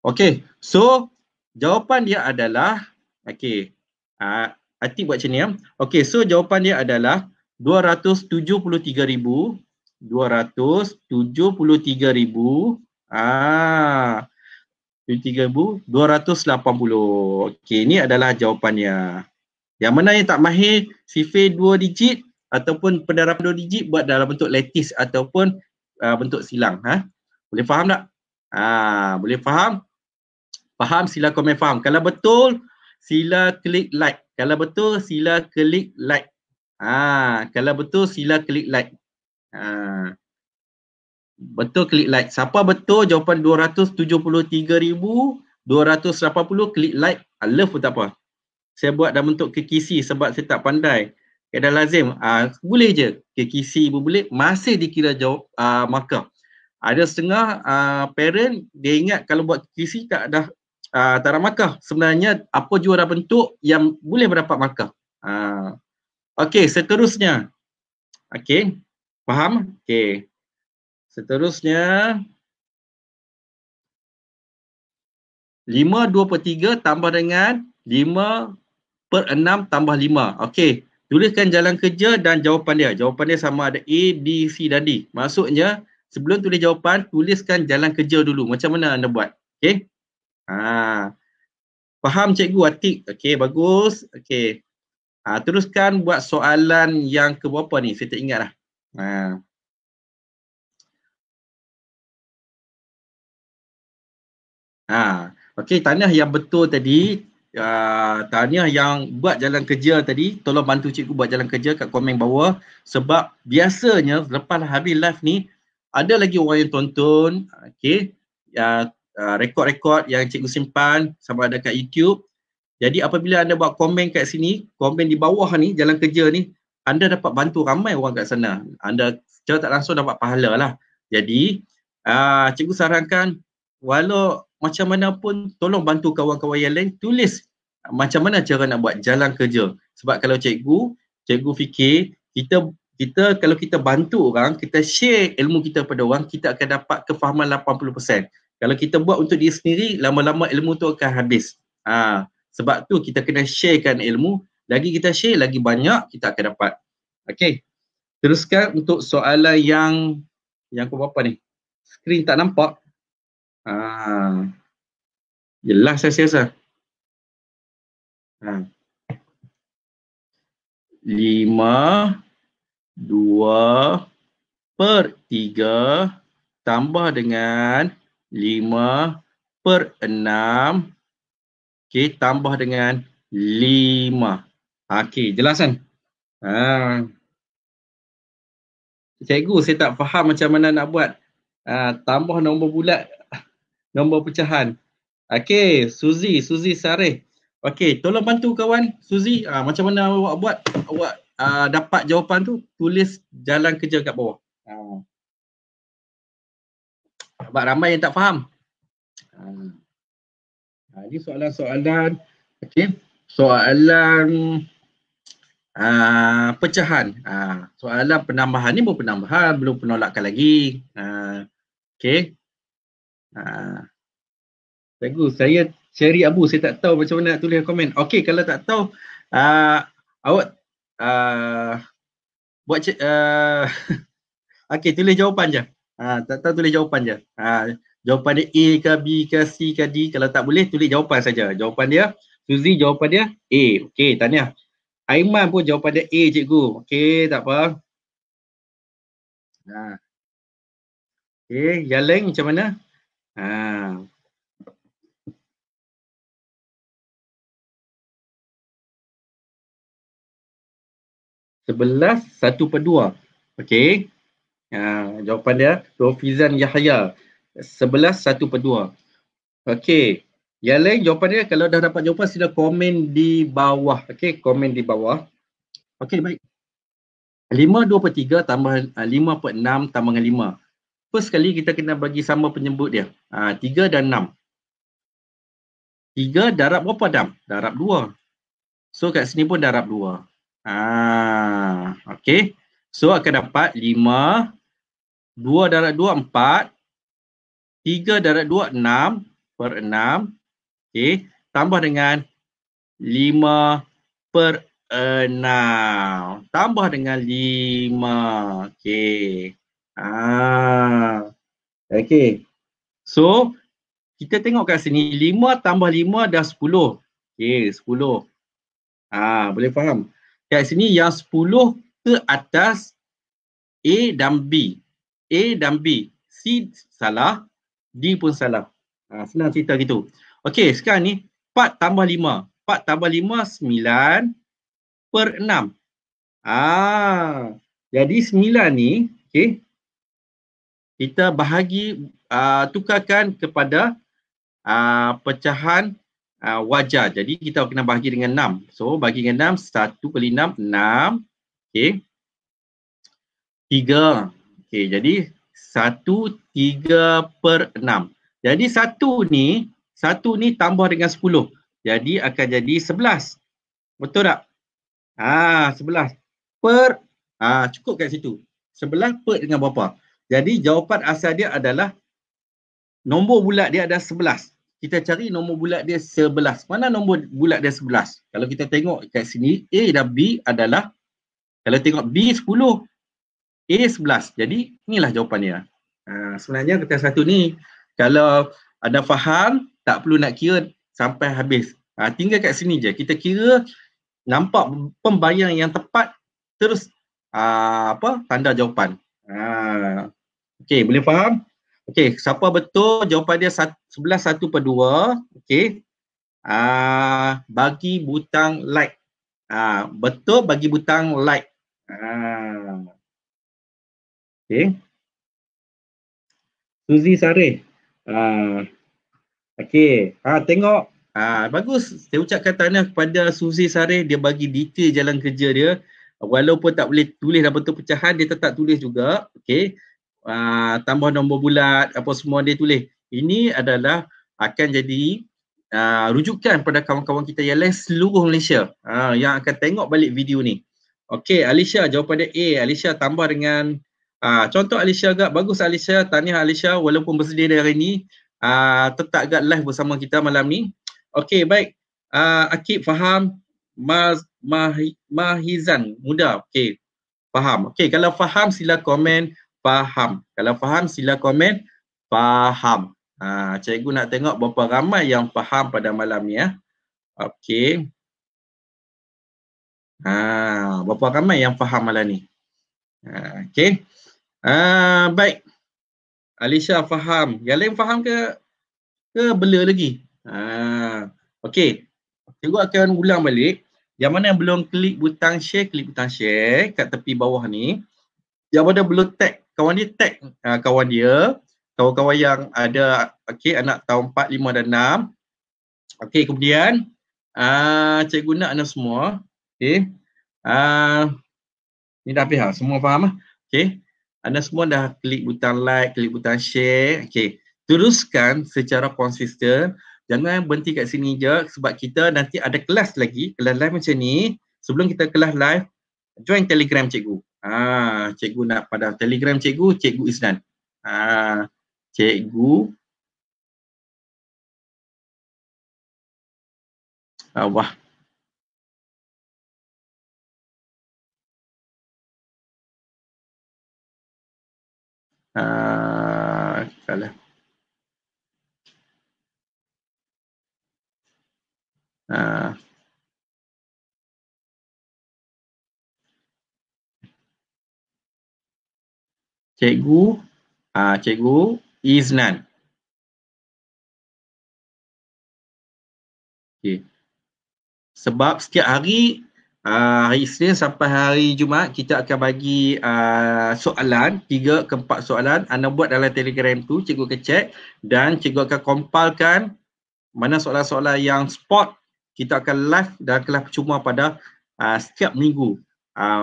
Okey. So, jawapan dia adalah, okey. Atik buat macam ni ya. Okey, so jawapan dia adalah 273,000. 273,000. 73,280. Okey, ini adalah jawapannya. Yang mana yang tak mahir sifir 2 digit ataupun pendarapan 2 digit buat dalam bentuk lattice ataupun bentuk silang. Boleh faham tak? Boleh faham? Faham, sila komen faham. Kalau betul, sila klik like. Kalau betul, sila klik like. Kalau betul, sila klik like. Betul, klik like. Siapa betul jawapan 273,280, klik like. Love pun tak apa. Saya buat dalam bentuk kekisi sebab saya tak pandai. Kaedah lazim. Boleh je. Kekisi pun boleh. Masih dikira jawab markah. Ada setengah parent, dia ingat kalau buat kekisi tak ada markah. Sebenarnya apa jua dah bentuk yang boleh mendapat markah. Okey, seterusnya. Okey. Faham? Okey. Seterusnya 5/2/3 tambah dengan 5/6 tambah 5. Okey, tuliskan jalan kerja dan jawapan dia. Jawapan dia sama ada A, B, C dan D. Maksudnya sebelum tulis jawapan, tuliskan jalan kerja dulu. Macam mana anda buat? Okey. Faham cikgu Atik? Okey, bagus. Okey. Teruskan buat soalan yang ke berapa ni? Saya tak ingat dah. Okey, tahniah yang betul tadi. Tahniah yang buat jalan kerja tadi. Tolong bantu cikgu buat jalan kerja kat komen bawah. Sebab biasanya lepas habis live ni, ada lagi orang yang tonton. Okey. Rekod-rekod yang cikgu simpan sama ada kat YouTube. Jadi apabila anda buat komen kat sini, komen di bawah ni, jalan kerja ni, anda dapat bantu ramai orang kat sana. Anda secara tak langsung dapat pahala lah. Jadi, cikgu sarankan, walau macam mana pun tolong bantu kawan-kawan yang lain tulis macam mana cara nak buat jalan kerja. Sebab kalau cikgu fikir kita kalau kita bantu orang, kita share ilmu kita pada orang, kita akan dapat kefahaman 80%. Kalau kita buat untuk diri sendiri, lama-lama ilmu tu akan habis. Sebab tu kita kena sharekan ilmu, lagi kita share lagi banyak kita akan dapat. Okey. Teruskan untuk soalan yang ke berapa ni? Skrin tak nampak. Jelas saya rasa. 5, 2/3 tambah dengan 5/6. Okey, tambah dengan 5. Okey, jelas kan? Cikgu, saya tak faham macam mana nak buat tambah nombor bulat, nombor pecahan. Okey, Suzy Sareh. Okey, tolong bantu kawan Suzy, macam mana awak buat, awak dapat jawapan tu, tulis jalan kerja kat bawah. Sebab ramai yang tak faham. Ini soalan-soalan, okey, soalan pecahan. Soalan penambahan ni belum penambahan, belum penolakan lagi. Okey. Cikgu, saya Cherry Abu, saya tak tahu macam mana nak tulis komen. Okey, kalau tak tahu, awak buat okey, tulis jawapan je. Tak tahu tulis jawapan je. Jawapan dia A ke B ke C ke D. Kalau tak boleh, tulis jawapan saja. Jawapan dia, Suzy jawapan dia A. Okey, tahniah. Aiman pun jawapan dia A, cikgu. Okey, tak apa. Okey, yang lain macam mana? 11 1/2. Okey. Jawapan dia Rofizan Yahya. 11 1/2. Okey. Yang lain jawapan dia, kalau dah dapat jawapan sila komen di bawah. Okey, komen di bawah. Okey, baik. 5/2/3 tambah 5/6 tambah dengan 5. First sekali kita kena bagi sama penyebut dia. 3 dan 6. 3 darab berapa dam? Darab 2. So kat sini pun darab 2. Okey. So akan dapat 5, 2 darab 2 4, 3 darab 2 6/6. Okey, tambah dengan 5/6. Tambah dengan 5. Okey. Okey. So kita tengok kat sini 5 tambah 5 dah 10. Okey, 10. Boleh faham. Kat sini yang 10 ke atas A dan B. A dan B. C salah, D pun salah. Senang cerita gitu. Okey, sekarang ni 4 tambah 5. 4 tambah 5 9/6. Jadi 9 ni, okey, kita bahagi, tukarkan kepada pecahan wajar. Jadi kita kena bahagi dengan 6. So bagi dengan 6, 1 kali 6, 6. Okey. 3. Okey, jadi 1 3/6. Jadi 1 ni tambah dengan 10. Jadi akan jadi 11. Betul tak? 11 per cukup kat situ. 11 per dengan berapa? Jadi jawapan asal dia adalah nombor bulat dia ada 11. Kita cari nombor bulat dia 11. Mana nombor bulat dia 11? Kalau kita tengok kat sini, A dan B adalah, kalau tengok B 10, A 11. Jadi inilah jawapan dia. Sebenarnya kertas satu ni, kalau anda faham, tak perlu nak kira sampai habis. Tinggal kat sini je. Kita kira nampak pembayang yang tepat, terus tanda jawapan. Okey, boleh faham? Okey, siapa betul jawapan dia 11 1/2. Okey. Bagi butang like. Betul, bagi butang like. Okey. Suzy Sareh. Okey. Tengok. Bagus. Saya ucapkan tahniah kepada Suzy Sareh, dia bagi detail jalan kerja dia. Walaupun tak boleh tulis dalam bentuk pecahan, dia tetap tulis juga. Okey. Tambah nombor bulat, apa semua dia tulis. Ini adalah akan jadi rujukan pada kawan-kawan kita yang lain seluruh Malaysia yang akan tengok balik video ni. Okey, Alicia jawapan dia A. Alicia tambah dengan contoh Alicia agak bagus. Alicia, tahniah Alicia, walaupun bersedia dari hari ni tetap agak live bersama kita malam ni. Okey, baik. Akib faham. Mahizan muda. Okey. faham. Okey, kalau faham sila komen faham. Kalau faham sila komen faham. Cikgu nak tengok berapa ramai yang faham pada malam ni ya. Okey. Berapa ramai yang faham malam ni? Okey. Baik. Alisha faham. Yang lain faham ke blur lagi? Okey. Cikgu akan ulang balik. Yang mana yang belum klik butang share, klik butang share kat tepi bawah ni. Yang mana belum tag kawan dia, tag kawan dia. Kawan-kawan yang ada, okey, anak tahun 4, 5 dan 6. Okey, kemudian cikgu nak anda semua. Okey. Ni dah habis semua faham? Okey. Anda semua dah klik butang like, klik butang share. Okey. Teruskan secara konsisten. Jangan berhenti kat sini je sebab kita nanti ada kelas lagi, kelas live macam ni. Sebelum kita kelas live, join Telegram cikgu. Cikgu nak pada Telegram cikgu, Cikgu Isnan. Cikgu wah. Salah. Cikgu Cikgu Iznan. Okay. Sebab setiap hari hari Isnin sampai hari Jumaat kita akan bagi soalan 3 ke 4 soalan. Anda buat dalam Telegram tu, cikgu akan check dan cikgu akan compilkan mana soalan-soalan yang spot. Kita akan live dan kelas percuma pada setiap minggu.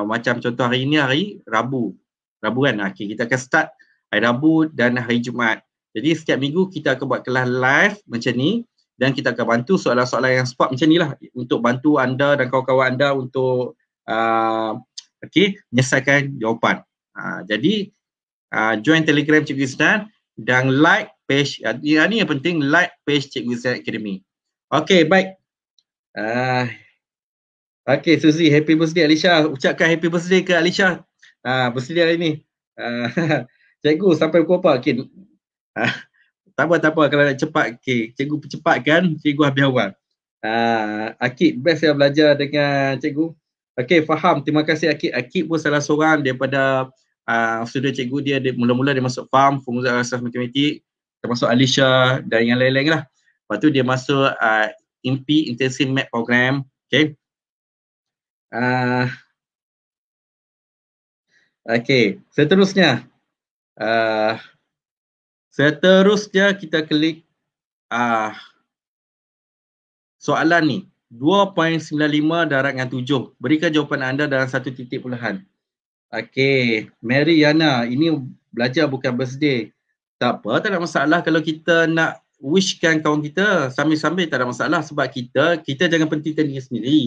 Macam contoh hari ini hari Rabu kan. Okay, kita akan start hari Rabu dan hari Jumaat. Jadi setiap minggu kita akan buat kelas live macam ni dan kita akan bantu soalan-soalan yang spot macam ni lah untuk bantu anda dan kawan-kawan anda untuk menyelesaikan jawapan. Jadi join Telegram Cikgu Isnan dan like page, ini yang penting, like page Cikgu Isnan Academy. Okey, baik. Okey, Suzy, happy birthday Alisha. Ucapkan happy birthday ke Alisha. Birthday hari ni. Cikgu sampai pukul apa? Okay. Tak apa kalau nak cepat. Okay. Cikgu percepatkan, cikgu habis awal. Akib, best saya belajar dengan cikgu. Okey, faham. Terima kasih Akib. Akib pun salah seorang daripada student cikgu dia mula-mula dia masuk FAM, Formula Asas Matematik, termasuk Alisha dan yang lain-lain lah. Lepas tu dia masuk IMPI, Intensive Math Program. Okay. Okey, seterusnya. Seterusnya kita klik soalan ni. 2.95 darab dengan 7. Berikan jawapan anda dalam 1 titik puluhan. Okey, Mary Yana, ini belajar bukan birthday. Tak apa, tak ada masalah kalau kita nak wishkan kawan kita sambil-sambil, tak ada masalah sebab kita jangan pentingkan diri sendiri.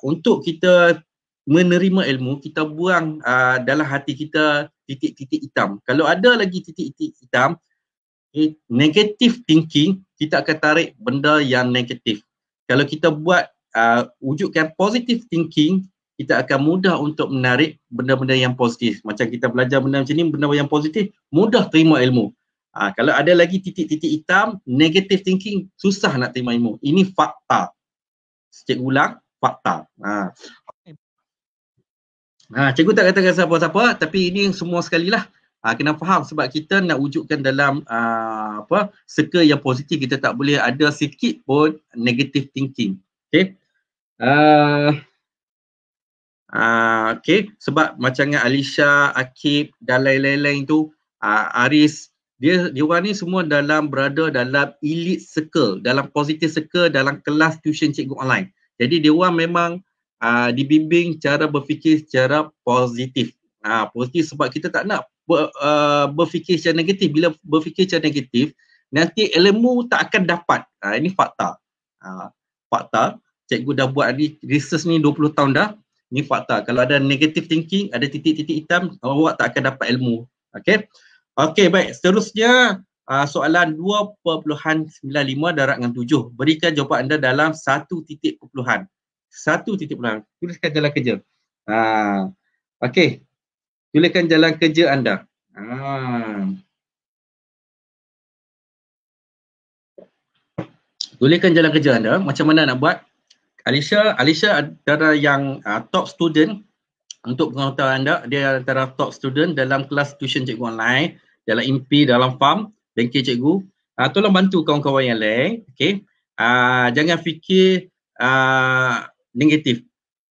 Untuk kita menerima ilmu, kita buang dalam hati kita titik-titik hitam. Kalau ada lagi titik-titik hitam, negative thinking, kita akan tarik benda yang negatif. Kalau kita buat wujudkan positive thinking, kita akan mudah untuk menarik benda-benda yang positif. Macam kita belajar benda macam ni, benda yang positif, mudah terima ilmu. Kalau ada lagi titik-titik hitam, negative thinking, susah nak terima ilmu. Ini fakta. Cikgu ulang, fakta. Cikgu tak katakan siapa-siapa, tapi ini semua sekali lah. Kena faham sebab kita nak wujudkan dalam circle yang positif, kita tak boleh ada sikit pun negative thinking. Okay. Okay, sebab macam dengan Alisha, Akib dan lain-lain tu, Aris, dia orang ni semua berada dalam elite circle, dalam positive circle, dalam kelas tuition cikgu online. Jadi dia orang memang dibimbing cara berfikir secara positif. Positif sebab kita tak nak berfikir secara negatif. Bila berfikir secara negatif, nanti ilmu tak akan dapat. Ini fakta. Fakta. Cikgu dah buat research ni 20 tahun dah. Ini fakta. Kalau ada negative thinking, ada titik-titik hitam, awak tak akan dapat ilmu. Okey. Okey, baik. Seterusnya soalan 2.95 darab dengan 7. Berikan jawapan anda dalam 1 titik puluhan. 1 titik puluhan. Tuliskan dalam kerja. Okey. Tuliskan jalan kerja anda. Tuliskan jalan kerja anda. Macam mana nak buat? Alisha antara yang top student. Untuk pengetahuan anda, dia antara top student dalam kelas tuition cikgu online, dalam MP, dalam farm, bengkel cikgu. Tolong bantu kawan-kawan yang lain. Okay. Jangan fikir negatif.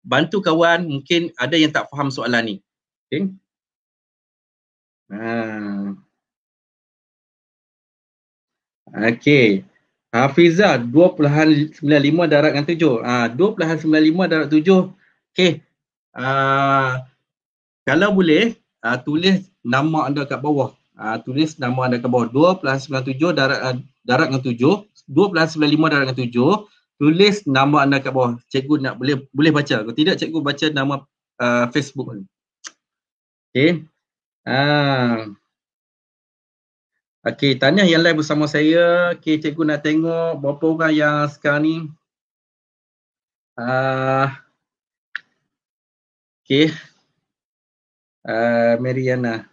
Bantu kawan, mungkin ada yang tak faham soalan ni. Okay. Okay. Hafizah 2.95 darab dengan 7. 2.95 darab 7. Okay. Kalau boleh, tulis nama anda kat bawah. Tulis nama anda kat bawah. 2.97 darab dengan 7. 2.95 darab dengan 7. Tulis nama anda kat bawah. Cikgu nak boleh baca. Kalau tidak, cikgu baca nama Facebook ni. Okay. Okay, tahniah yang live bersama saya. Okay, cikgu nak tengok berapa orang yang sekarang ni. Okay. Mariana.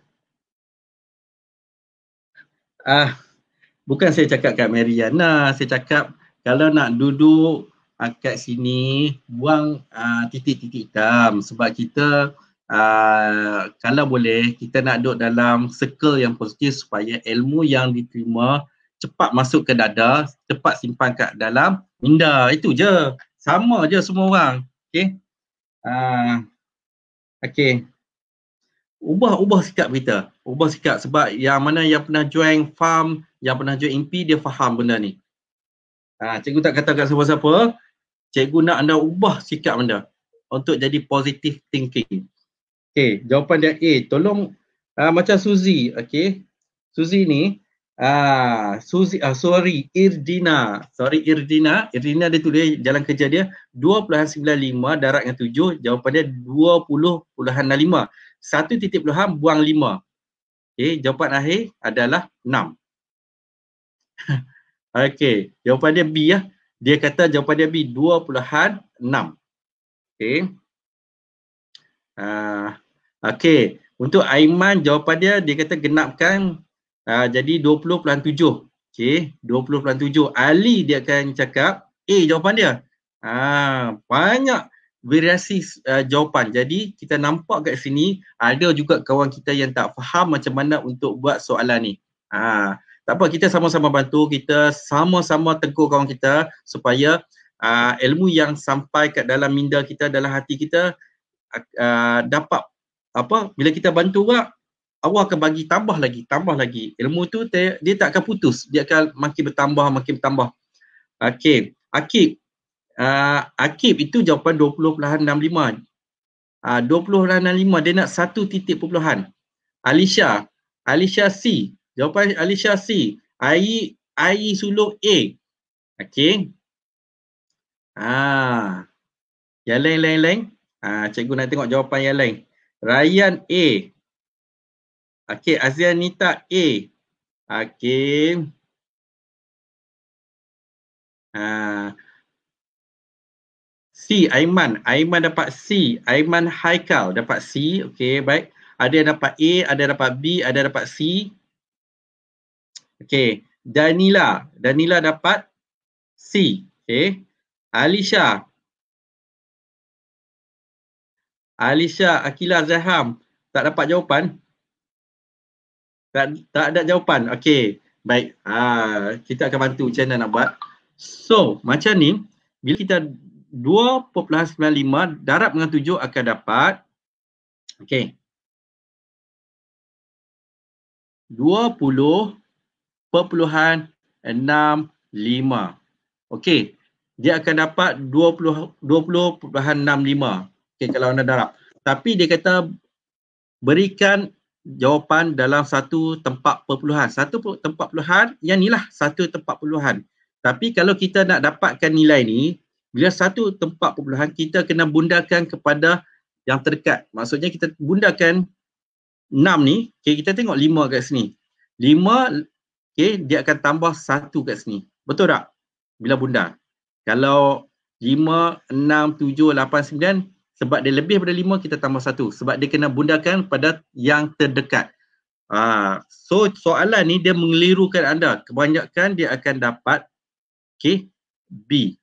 Bukan saya cakap kat Mariana. Saya cakap kalau nak duduk kat sini, buang titik-titik hitam. Sebab kita kalau boleh, kita nak duduk dalam circle yang positif supaya ilmu yang diterima cepat masuk ke dada, cepat simpan kat dalam minda. Itu je. Sama je semua orang. Okay. Okay. Ubah sikap kita. Ubah sikap sebab yang mana yang pernah join farm, yang pernah join MP, dia faham benda ni. Cikgu tak kata kat siapa-siapa. Cikgu nak anda ubah sikap anda untuk jadi positive thinking. Okay, jawapan dia A. Tolong macam Suzy. Okay. Suzy ni, Irdina. Irdina dia tulis jalan kerja dia 2.95 darab dengan 7. Jawapan dia 20.65. 1 titik puluhan buang 5. Okay, jawapan akhir adalah 6. Okay, jawapan dia B ya. Dia kata jawapan dia B 2.6. Okay. Okay, untuk Aiman jawapan dia kata genapkan jadi 20.7. Okay, 20.7. Ali dia akan cakap A jawapan dia. Banyak variasi jawapan. Jadi kita nampak kat sini ada juga kawan kita yang tak faham macam mana untuk buat soalan ni. Tak apa, kita sama-sama bantu, kita sama-sama tegur kawan kita supaya ilmu yang sampai kat dalam minda kita, dalam hati kita dapat bila kita bantu orang, Allah akan bagi tambah lagi. Ilmu tu dia tak akan putus, dia akan makin bertambah. Okey, Akib itu jawapan 20.65. 20.65 dia nak 1 titik puluhan. Alisha C. Jawapan Alisha C. I sulung A. Okey. Yang lain. Cikgu nak tengok jawapan yang lain. Ryan A. Okey, Azianita A. Okey. C, Aiman dapat C. Aiman Haikal dapat C. Okey, baik. Ada yang dapat A, ada yang dapat B, ada yang dapat C. Okey, Danila dapat C. Okey. Alisha Akila Zaham tak dapat jawapan. Tak ada jawapan. Okey, baik. Kita akan bantu macam mana nak buat. So, macam ni, bila kita 2.95 darab dengan 7 akan dapat okey 20.65. Okey, dia akan dapat 20.65. Okey, kalau anda darab. Tapi dia kata berikan jawapan dalam satu tempat perpuluhan. Satu tempat puluhan, yang ni lah satu tempat puluhan. Tapi kalau kita nak dapatkan nilai ni, bila satu tempat perpuluhan, kita kena bundakan kepada yang terdekat. Maksudnya kita bundakan 6 ni, okay, kita tengok 5 kat sini. 5, okay, dia akan tambah 1 kat sini. Betul tak? Bila bunda. Kalau 5, 6, 7, 8, 9, Sebab dia lebih daripada 5, kita tambah 1. Sebab dia kena bundakan pada yang terdekat. So soalan ni dia mengelirukan anda. Kebanyakan dia akan dapat B.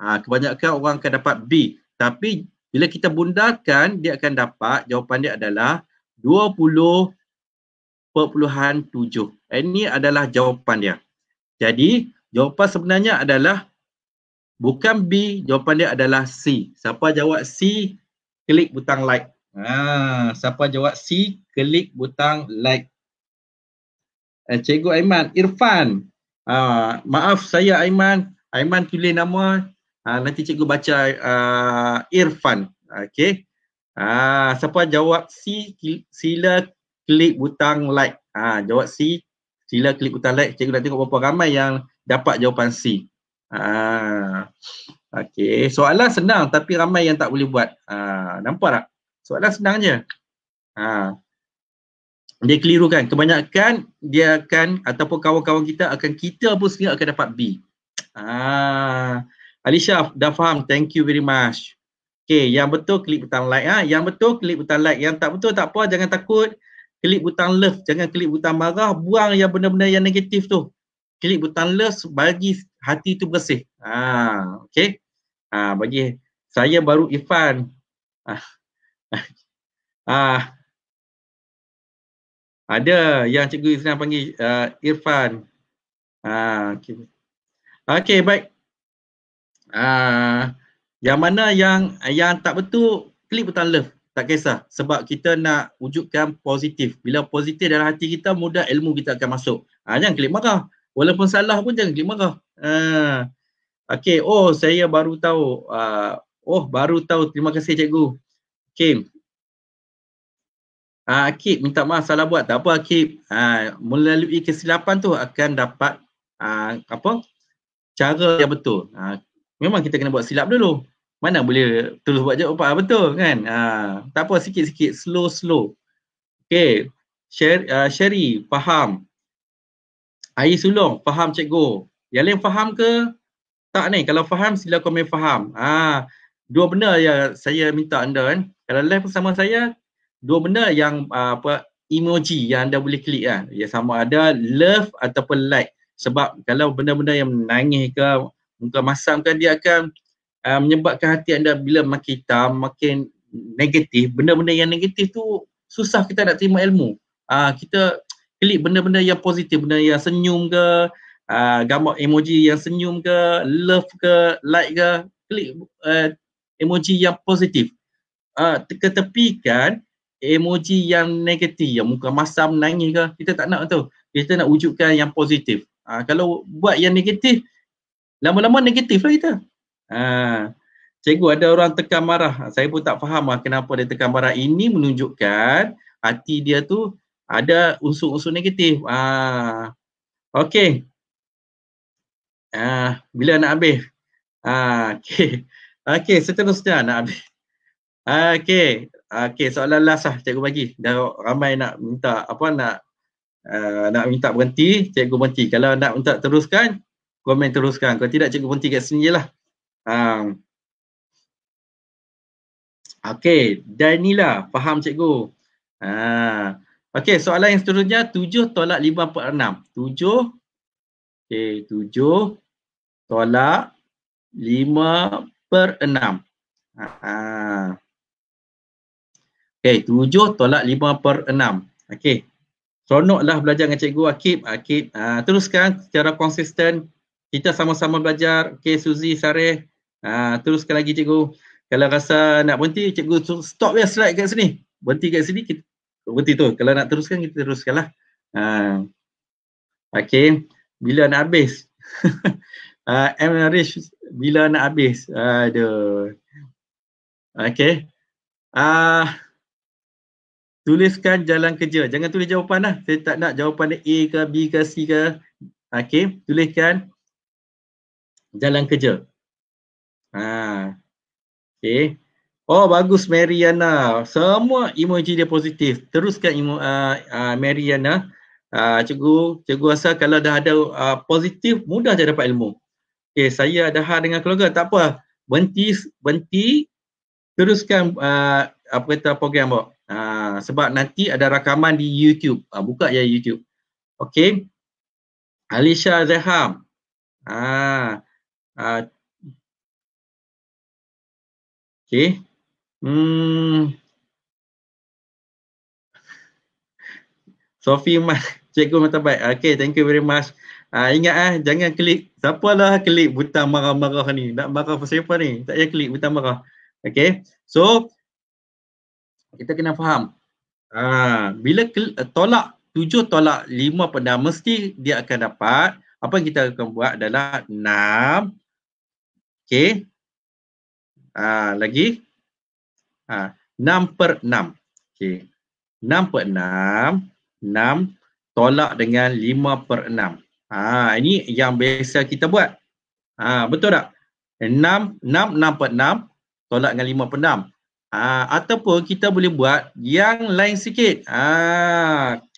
Kebanyakan orang akan dapat B. Tapi bila kita bundakan, dia akan dapat, jawapan dia adalah 20.7. Ini adalah jawapan dia. Jadi jawapan sebenarnya adalah bukan B, jawapan dia adalah C. Siapa jawab C, klik butang like. Siapa jawab C, klik butang like. Cikgu Aiman, Irfan. Maaf saya Aiman. Aiman tulis nama. Nanti cikgu baca Irfan. Okey. Siapa jawab C, sila klik butang like. Jawab C, sila klik butang like. Cikgu nak tengok berapa ramai yang dapat jawapan C. Okey, soalan senang tapi ramai yang tak boleh buat. Nampak tak? Soalan senang je. Dia keliru kan? Kebanyakan dia akan, ataupun kawan-kawan kita pun sendiri akan dapat B. Alisha dah faham. Thank you very much. Okay, yang betul klik butang like. Yang betul klik butang like. Yang tak betul tak apa, jangan takut. Klik butang love, jangan klik butang marah. Buang yang benda-benda yang negatif tu. Klik butang love bagi hati tu bersih. Okay. Bagi saya baru Irfan. Ada yang cikgu senang panggil Irfan. Okay, baik. Yang mana yang tak betul, klik butang love. Tak kisah. Sebab kita nak wujudkan positif. Bila positif dalam hati kita, mudah ilmu kita akan masuk. Jangan klik marah. Walaupun salah pun jangan klik marah. Okay, saya baru tahu. Baru tahu. Terima kasih cikgu. Okay. Akib minta maaf salah buat. Tak apa Akib. Melalui kesilapan tu akan dapat cara yang betul. Memang kita kena buat silap dulu. Mana boleh terus buat jawapan betul kan? Tak apa, sikit-sikit, slow. Okay. Sherry, faham. Ayi Sulong, faham cikgu. Yang lain faham ke? Tak ni, kalau faham sila komen faham. Dua benda yang saya minta anda kan. Kalau live bersama saya, dua benda yang emoji yang anda boleh klik kan. Ya, sama ada love ataupun like. Sebab kalau benda-benda yang menangis ke, muka masam kan, dia akan menyebabkan hati anda bila makin hitam, makin negatif. Benda-benda yang negatif tu susah kita nak terima ilmu. Kita klik benda-benda yang positif, benda yang senyum ke, gambar emoji yang senyum ke, love ke, like ke, klik emoji yang positif. Ketepikan emoji yang negatif, yang muka masam, nangis ke, kita tak nak tu. Kita nak wujudkan yang positif. Kalau buat yang negatif, lama-lama negatif lah kita. Cikgu, ada orang tekan marah. Saya pun tak faham kenapa dia tekan marah. Ini menunjukkan hati dia tu ada unsur-unsur negatif. Okey. Bila nak habis? Okey, seterusnya nak habis. Okey, soalan last lah cikgu bagi. Dah ramai nak minta nak minta berhenti, cikgu berhenti. Kalau nak minta teruskan, komen teruskan. Kalau tidak, cikgu berhenti kat sini je lah. Okey, Danila, faham cikgu. Okey, soalan yang seterusnya 7 tolak 5/6. 7 tolak 5/6. Okey, 7 tolak 5/6. Okey. Seronoklah belajar dengan cikgu Akib. Teruskan secara konsisten. Kita sama-sama belajar. Okey, Suzy, Sareh. Teruskan lagi cikgu. Kalau rasa nak berhenti, cikgu stop ya slide kat sini. Berhenti kat sini, kita berhenti tu. Kalau nak teruskan, kita teruskanlah. Okey. Bila nak habis? Rish, bila nak habis? Aduh. Okey. Tuliskan jalan kerja. Jangan tulis jawapan lah. Saya tak nak jawapan A ke, B ke, C ke. Okey. Tuliskan jalan kerja. Okey. Oh, bagus Mariana. Semua emoji dia positif. Teruskan Mariana. Cikgu rasa kalau dah ada positif, mudah je dapat ilmu. Okey, saya ada hal dengan keluarga. Tak apa. Berhenti. teruskan apa kata program awak. Sebab nanti ada rakaman di YouTube. Buka je YouTube. Okey. Alisha Zaham. Okey. Sophie Mas, cikgu mata baik. Okay, thank you very much. Ingat jangan klik. Siapalah klik butang marah-marah ni. Nak marah pasal apa ni? Tak payah klik butang marah. Okay, so kita kena faham. Bila tolak 7 tolak 5 pada mesti dia akan dapat. Apa yang kita akan buat adalah 6. Okay. Lagi. 6 per 6. Okay. 6 per 6. 6 tolak dengan 5 per 6. Ini yang biasa kita buat. Betul tak? 6 per 6 tolak dengan 5 per 6. Ataupun kita boleh buat yang lain sikit.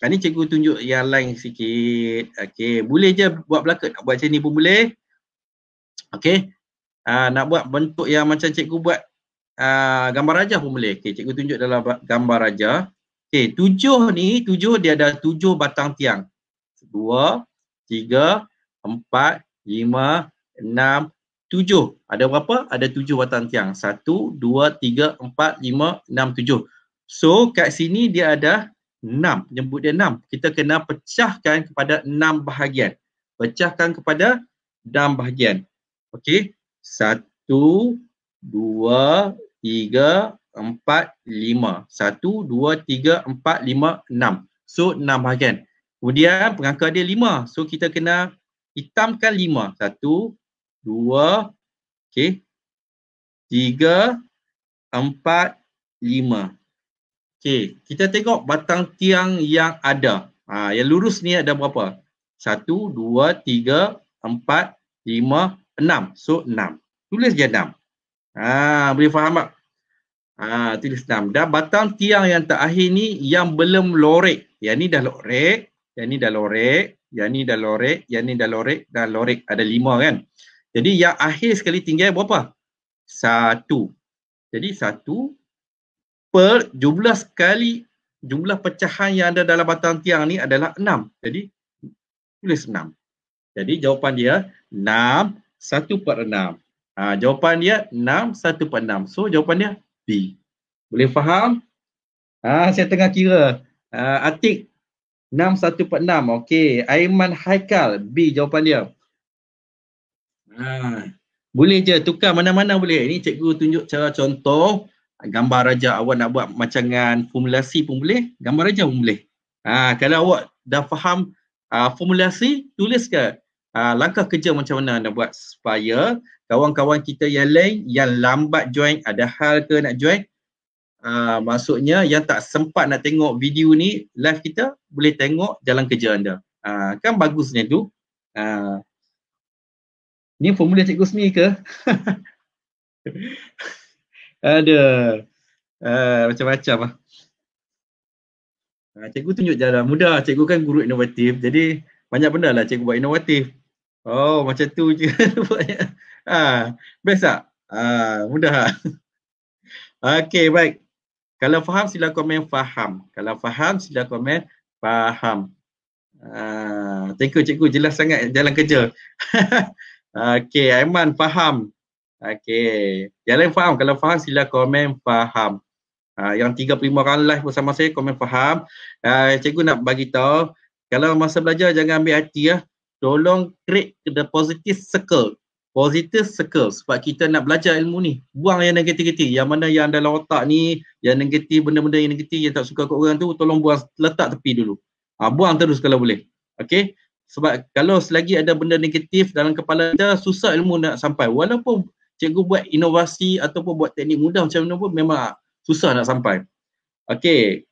Ini cikgu tunjuk yang lain sikit. Okey, boleh je buat belaka. Nak buat macam ni pun boleh. Okey. Nak buat bentuk yang macam cikgu buat gambar rajah pun boleh. Okey, cikgu tunjuk dalam gambar rajah. Okey, 7 ni, 7 dia ada 7 batang tiang. 2, 3, 4, 5, 6, 7. Ada berapa? Ada 7 batang tiang. 1, 2, 3, 4, 5, 6, 7. So, kat sini dia ada 6. Jemput dia 6. Kita kena pecahkan kepada 6 bahagian. Pecahkan kepada 6 bahagian. Okey. 1, 2, 3, 4, 5. 1, 2, 3, 4, 5, 6. So, 6 bahagian. Kemudian pengangka dia 5. So, kita kena hitamkan 5. 1, 2, okay, 3, 4, 5. Okay, kita tengok batang tiang yang ada. Yang lurus ni ada berapa? 1, 2, 3, 4, 5, 6. So, 6. Tulis je 6. Boleh faham tak? Tulis 6. Dan batang tiang yang terakhir ni yang belum lorek. Yang ni dah lorek. Yang ni dah lorek. Yang ni dah lorek. Yang ni dah lorek. Dan lorek. Ada 5 kan? Jadi yang akhir sekali tinggal berapa? 1. Jadi 1 per jumlah sekali. Jumlah pecahan yang ada dalam batang tiang ni adalah 6. Jadi tulis 6. Jadi jawapan dia 6, 1 per 6. Jawapan dia 6, 1 per 6. So jawapan dia B. Boleh faham? Saya tengah kira. Atik 6, 1 per 6. Okey. Aiman Haikal. B jawapan dia. Boleh je tukar mana-mana boleh. Ini cikgu tunjuk cara contoh. Gambar raja awak nak buat macangan formulasi pun boleh. Gambar raja pun boleh. Kalau awak dah faham formulasi, tulis ke langkah kerja macam mana nak buat supaya kawan-kawan kita yang lain yang lambat join, ada hal ke nak join, maksudnya yang tak sempat nak tengok video ni live kita, boleh tengok jalan kerja anda. Kan bagusnya tu. Ni formula cikgu sendiri ke? Ada macam-macam . Cikgu tunjuk jalan mudah. Cikgu kan guru inovatif, jadi banyak benda lah cikgu buat inovatif. Oh, macam tu je. Best tak? Mudah. Okey, baik. Kalau faham sila komen faham. Kalau faham sila komen faham. Thank you cikgu, jelas sangat jalan kerja. Okey, Aiman faham. Okey, yang lain faham. Kalau faham sila komen faham. Yang 35 orang live bersama saya komen faham. Cikgu nak bagi tahu, kalau masa belajar jangan ambil hati ya. Tolong create the positive circle. Positive circle sebab kita nak belajar ilmu ni. Buang yang negatif-negatif. Yang mana yang dalam otak ni, yang negatif, benda-benda yang negatif yang tak suka kat orang tu, tolong buang, letak tepi dulu. Buang terus kalau boleh. Okey? Sebab kalau selagi ada benda negatif dalam kepala kita, susah ilmu nak sampai. Walaupun cikgu buat inovasi ataupun buat teknik mudah macam mana pun, memang susah nak sampai. Okey.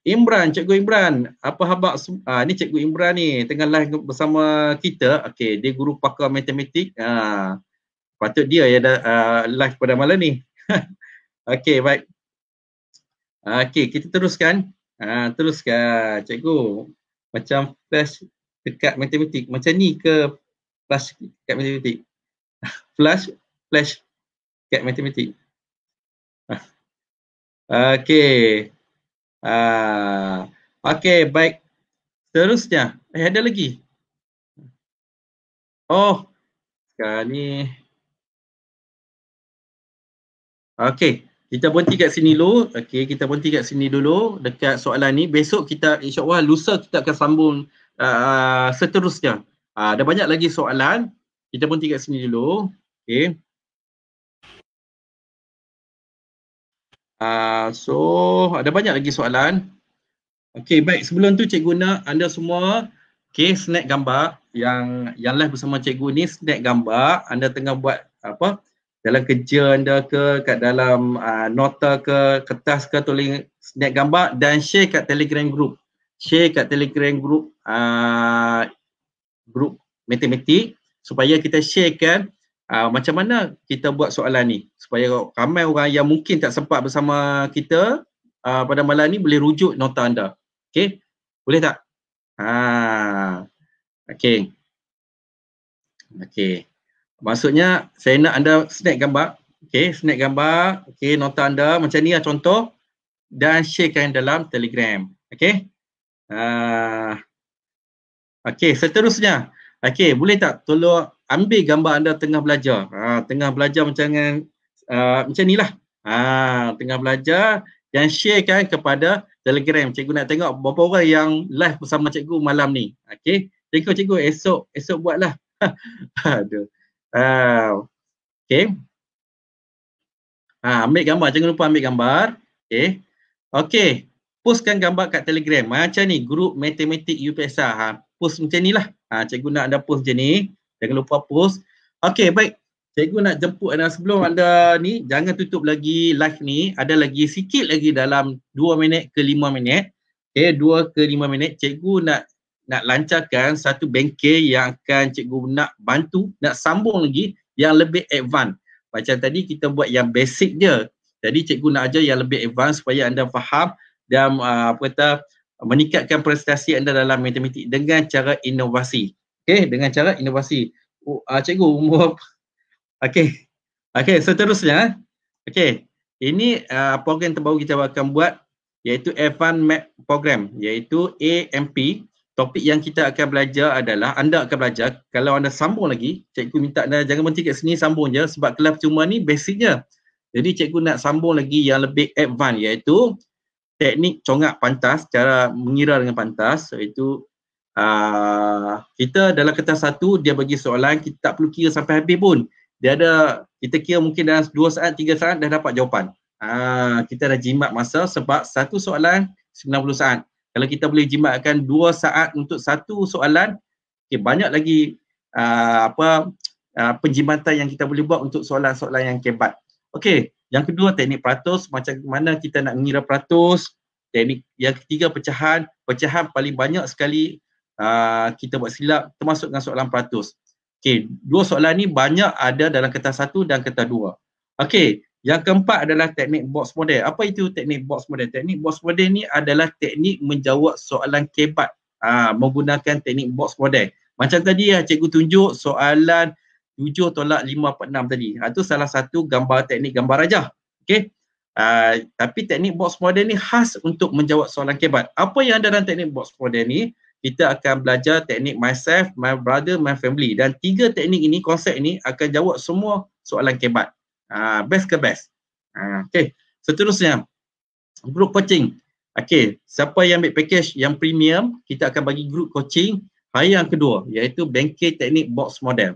Imran, Cikgu Imran, apa khabar? Ni Cikgu Imran ni tengah live bersama kita. Okey, dia guru pakar matematik. Patut dia yang live pada malam ni. Okey, baik. Okey, kita teruskan. Teruskan Cikgu. Macam flash dekat matematik. Macam ni ke flash dekat matematik? Flash dekat matematik. Okey. Okey, baik. Seterusnya, ada lagi? Oh, sekarang ni. Okey, kita berhenti kat sini dulu. Okey, kita berhenti kat sini dulu dekat soalan ni. Besok kita, insya-Allah lusa kita akan sambung seterusnya. Ada banyak lagi soalan. Kita berhenti kat sini dulu. Okey. So, ada banyak lagi soalan. Okey, baik. Sebelum tu cikgu nak anda semua snap gambar yang live bersama cikgu ni, snap gambar anda tengah buat apa? Dalam kerja anda ke, kat dalam nota ke, kertas ke, tulis snap gambar dan share kat Telegram group. Share kat Telegram group group matematik supaya kita sharekan macam mana kita buat soalan ni supaya ramai orang yang mungkin tak sempat bersama kita pada malam ni boleh rujuk nota anda. Okey? Boleh tak? Okey. Okey. Maksudnya saya nak anda snap gambar. Okey, snap gambar. Okey, nota anda macam ni lah contoh dan sharekan dalam Telegram. Okey? Okey, seterusnya. Okey, boleh tak tolong ambil gambar anda tengah belajar. Tengah belajar macam ni lah. Tengah belajar dan sharekan kepada Telegram. Cikgu nak tengok berapa orang yang live bersama cikgu malam ni. Okey, cikgu esok buatlah. Aduh. Okey. Ambil gambar, jangan lupa ambil gambar. Okey. Okey, postkan gambar kat Telegram. Macam ni, grup matematik UPSR. Post macam ni lah. Cikgu nak anda post macam ni. Jangan lupa post. Okey, baik. Cikgu nak jemput anda sebelum anda ni, jangan tutup lagi live ni. Ada lagi sikit lagi dalam 2 minit ke 5 minit. Okey, 2 ke 5 minit. Cikgu nak lancarkan satu bengkel yang akan cikgu nak bantu, nak sambung lagi yang lebih advance. Macam tadi kita buat yang basic je. Jadi cikgu nak ajar yang lebih advance supaya anda faham dan meningkatkan prestasi anda dalam matematik dengan cara inovasi. Okey, dengan cara inovasi. Cikgu umur Okey. Okey, seterusnya. Okey. Ini program terbaru kita akan buat iaitu Advanced Math Program iaitu AMP. Topik yang kita akan belajar adalah anda akan belajar kalau anda sambung lagi, cikgu minta anda jangan berhenti kat sini, sambung je sebab kelas percuma ni basicnya. Jadi cikgu nak sambung lagi yang lebih advance iaitu teknik congak pantas, cara mengira dengan pantas iaitu kita dalam kertas satu dia bagi soalan, kita tak perlu kira sampai habis pun. Dia ada, kita kira mungkin dalam 2 saat, 3 saat dah dapat jawapan. Kita dah jimat masa sebab satu soalan 90 saat. Kalau kita boleh jimatkan 2 saat untuk satu soalan, banyak lagi penjimatan yang kita boleh buat untuk soalan-soalan yang kebat. Okey, yang kedua teknik peratus, macam mana kita nak mengira peratus. Teknik yang ketiga pecahan. Pecahan paling banyak sekali kita buat silap termasuk dengan soalan peratus. Okey, 2 soalan ni banyak ada dalam kertas 1 dan kertas 2. Okey, yang keempat adalah teknik box model. Apa itu teknik box model? Teknik box model ni adalah teknik menjawab soalan kebat menggunakan teknik box model. Macam tadi cikgu tunjuk soalan 7 tolak 5/6 tadi. Itu salah satu gambar teknik gambar rajah. Okey. Tapi teknik box model ni khas untuk menjawab soalan kebat. Apa yang ada dalam teknik box model ni? Kita akan belajar teknik myself, my brother, my family. Dan 3 teknik ini, konsep ini akan jawab semua soalan kebat. Best ke best. Okey. Seterusnya, group coaching. Okey, siapa yang ambil package yang premium, kita akan bagi group coaching hari yang kedua iaitu bengkel teknik box model.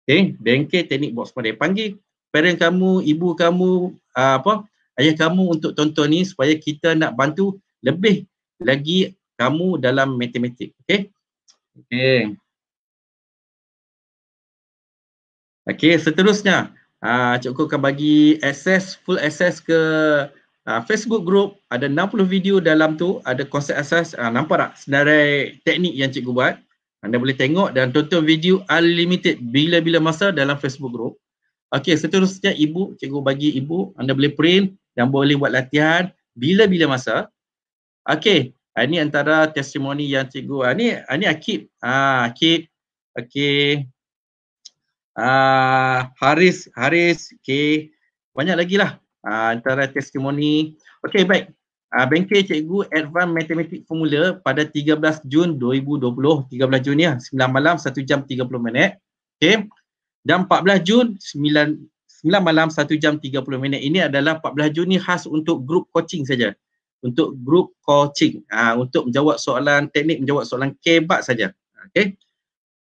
Okey, bengkel teknik box model. Panggil parent kamu, ibu kamu, ayah kamu untuk tonton ni supaya kita nak bantu lebih lagi kamu dalam matematik. Okey. Okey. Okey, seterusnya cikgu akan bagi full access ke Facebook group. Ada 60 video dalam tu, ada konsep asas. Nampak tak senarai teknik yang cikgu buat? Anda boleh tengok dan tonton video unlimited bila-bila masa dalam Facebook group. Okey, seterusnya ibu, cikgu bagi ibu, anda boleh print dan boleh buat latihan bila-bila masa. Okey, ini antara testimoni yang cikgu. Ini Akib. Akib. Okey. Haris, okey. Banyak lagi lah antara testimoni. Okey, baik. Bengkel Cikgu Advanced Mathematics Formula pada 13 Jun 2020, 13 Jun ya, 9 malam 1 jam 30 minit. Okey. Dan 14 Jun 9 malam 1 jam 30 minit. Ini adalah 14 Jun ni khas untuk grup coaching saja. Untuk grup coaching. Untuk menjawab soalan teknik, menjawab soalan kebat saja. Okey.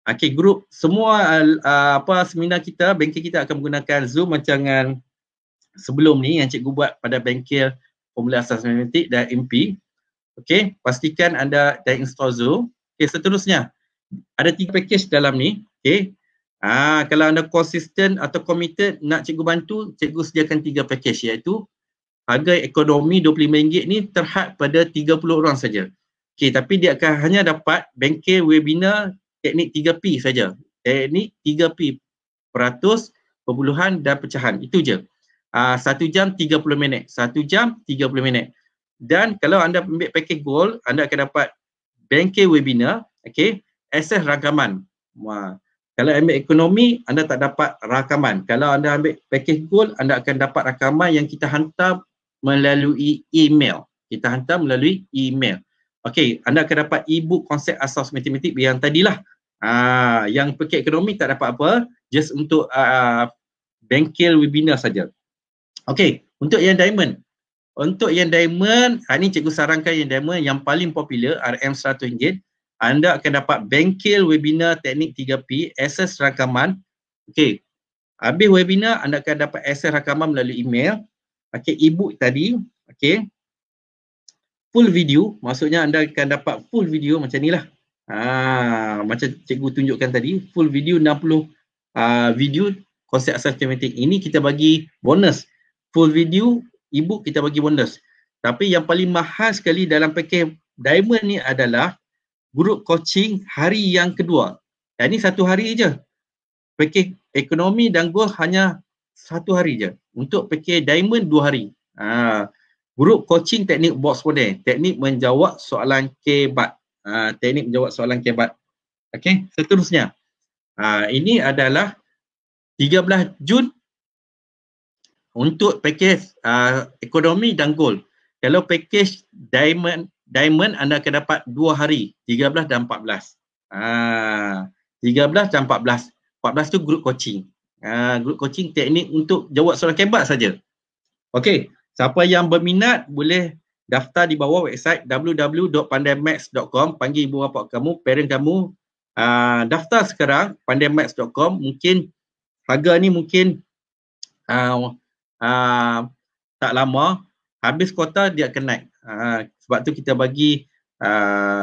Okey, grup semua seminar kita, bengkel kita akan menggunakan Zoom macam sebelum ni yang cikgu buat pada bengkel Formula Asas Matematik dan MP. Okey, pastikan anda dah install Zoom. Okey, seterusnya ada 3 package dalam ni. Okey. Kalau anda konsisten atau committed nak cikgu bantu, cikgu sediakan 3 package iaitu harga ekonomi RM25 ni terhad pada 30 orang saja. Okey, tapi dia akan hanya dapat bengkel webinar teknik 3P saja. Teknik 3P, peratus, perpuluhan dan pecahan. Itu je. 1 jam 30 minit. 1 jam 30 minit. Dan kalau anda ambil package gold, anda akan dapat bengkel webinar, okey, akses rakaman. Kalau ambil ekonomi, anda tak dapat rakaman. Kalau anda ambil package gold, anda akan dapat rakaman yang kita hantar melalui email. Kita hantar melalui email. Okey, anda akan dapat e-book konsep asas matematik yang tadilah. Yang package ekonomi tak dapat apa, just untuk bengkel webinar saja. Okey, untuk yang diamond. Untuk yang diamond, ni cikgu sarankan yang diamond yang paling popular, RM100. Anda akan dapat bengkel webinar teknik 3P, akses rakaman. Okey. Habis webinar, anda akan dapat akses rakaman melalui email. Okey, e-book tadi. Okey. Full video, maksudnya anda akan dapat full video macam ni lah. Macam cikgu tunjukkan tadi, full video 60 video konsep asas matematik. Ini kita bagi bonus. Full video, e-book kita bagi bonus. Tapi yang paling mahal sekali dalam package diamond ni adalah grup coaching hari yang kedua. Ini 1 hari je. Package ekonomi dan gold hanya 1 hari je. Untuk package diamond 2 hari. Grup coaching teknik box model. Teknik menjawab soalan kebat. Teknik menjawab soalan kebat. Okey, seterusnya. Ini adalah 13 Jun untuk package ekonomi dan gold. Kalau package diamond anda akan dapat 2 hari, 13 dan 14. 13 dan 14. 14 tu grup coaching. Grup coaching teknik untuk jawab soalan kebat saja. Okey, siapa yang berminat boleh daftar di bawah website www.pandaimaths.com. Panggil ibu bapa kamu, parent kamu, daftar sekarang pandaimaths.com. Mungkin harga ni mungkin tak lama, habis kuota dia akan naik. Sebab tu kita bagi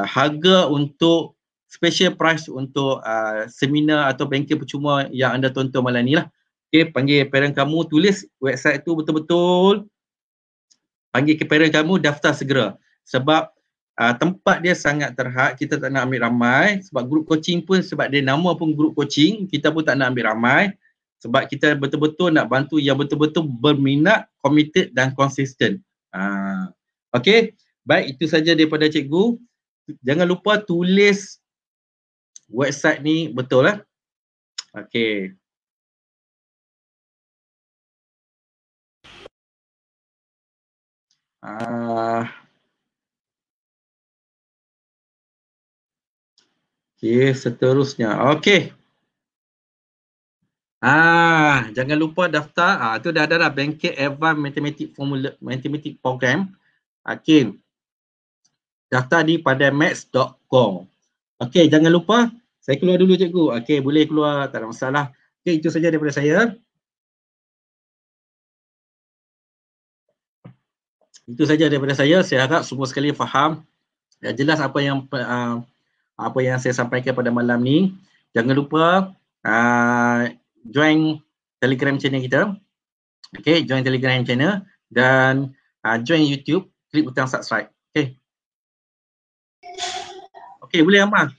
harga untuk special price untuk seminar atau bengkel percuma yang anda tonton malam ni lah. Okay, panggil parent kamu, tulis website tu betul-betul. Panggil ke parent kamu, daftar segera. Sebab tempat dia sangat terhad, kita tak nak ambil ramai. Sebab grup coaching pun, sebab dia nama pun grup coaching, kita pun tak nak ambil ramai. Sebab kita betul-betul nak bantu yang betul-betul berminat, committed dan konsisten. Okey, baik, itu saja daripada cikgu. Jangan lupa tulis website ni betul lah. Okey. Okey, seterusnya. Okey. Jangan lupa daftar. Tu dah ada dah, bengkel Advanced Mathematics Formula Mathematics Program. Okey. Daftar di pandaimaths.com. Okey, jangan lupa. Saya keluar dulu cikgu. Okey, boleh keluar, tak ada masalah. Okey, itu saja daripada saya. Itu saja daripada saya. Saya harap semua sekali faham dan jelas apa yang saya sampaikan pada malam ni. Jangan lupa join Telegram channel kita. Okey, join Telegram channel dan join YouTube, klik butang subscribe. Okey. Okey, boleh Amal?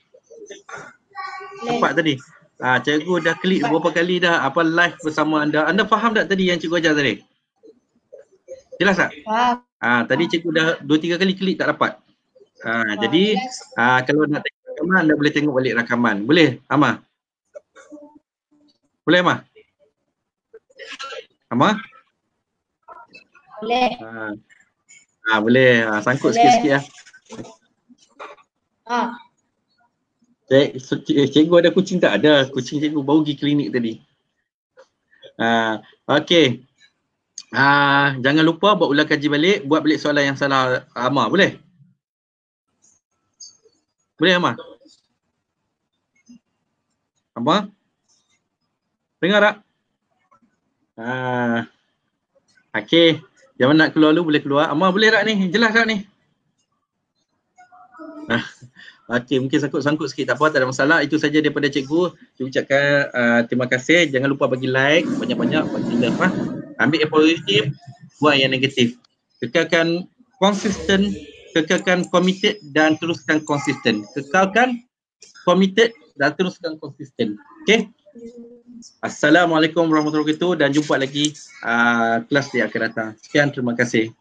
Nampak tadi? Cikgu dah klik beberapa kali dah live bersama anda. Anda faham tak tadi yang cikgu ajar tadi? Jelas tak? Faham. Tadi cikgu dah 2-3 kali klik tak dapat. Jadi kalau nak tengok rakaman, anda boleh tengok balik rakaman. Boleh Amal? Boleh Amal? Amal? Boleh. Boleh. Sangkut Boleh. sikit-sikit lah. Ah, Cikgu ada kucing tak? Ada. Kucing cikgu baru pergi klinik tadi. Okey. Jangan lupa buat ulang kaji balik. Buat balik soalan yang salah Amar. Boleh? Boleh Amar? Amar? Dengar tak? Okey. Jangan nak keluar dulu, boleh keluar. Amar boleh tak ni? Jelas tak ni? Okey, mungkin sangkut-sangkut sikit. Tak apa, tak ada masalah. Itu saja daripada cikgu. Cikgu ucapkan terima kasih. Jangan lupa bagi like banyak-banyak, bagi love. Ambil yang positif, buat yang negatif. Kekalkan konsisten, kekalkan committed dan teruskan konsisten. Kekalkan committed dan teruskan konsisten. Okey? Assalamualaikum warahmatullahi wabarakatuh dan jumpa lagi kelas yang akan datang. Sekian, terima kasih.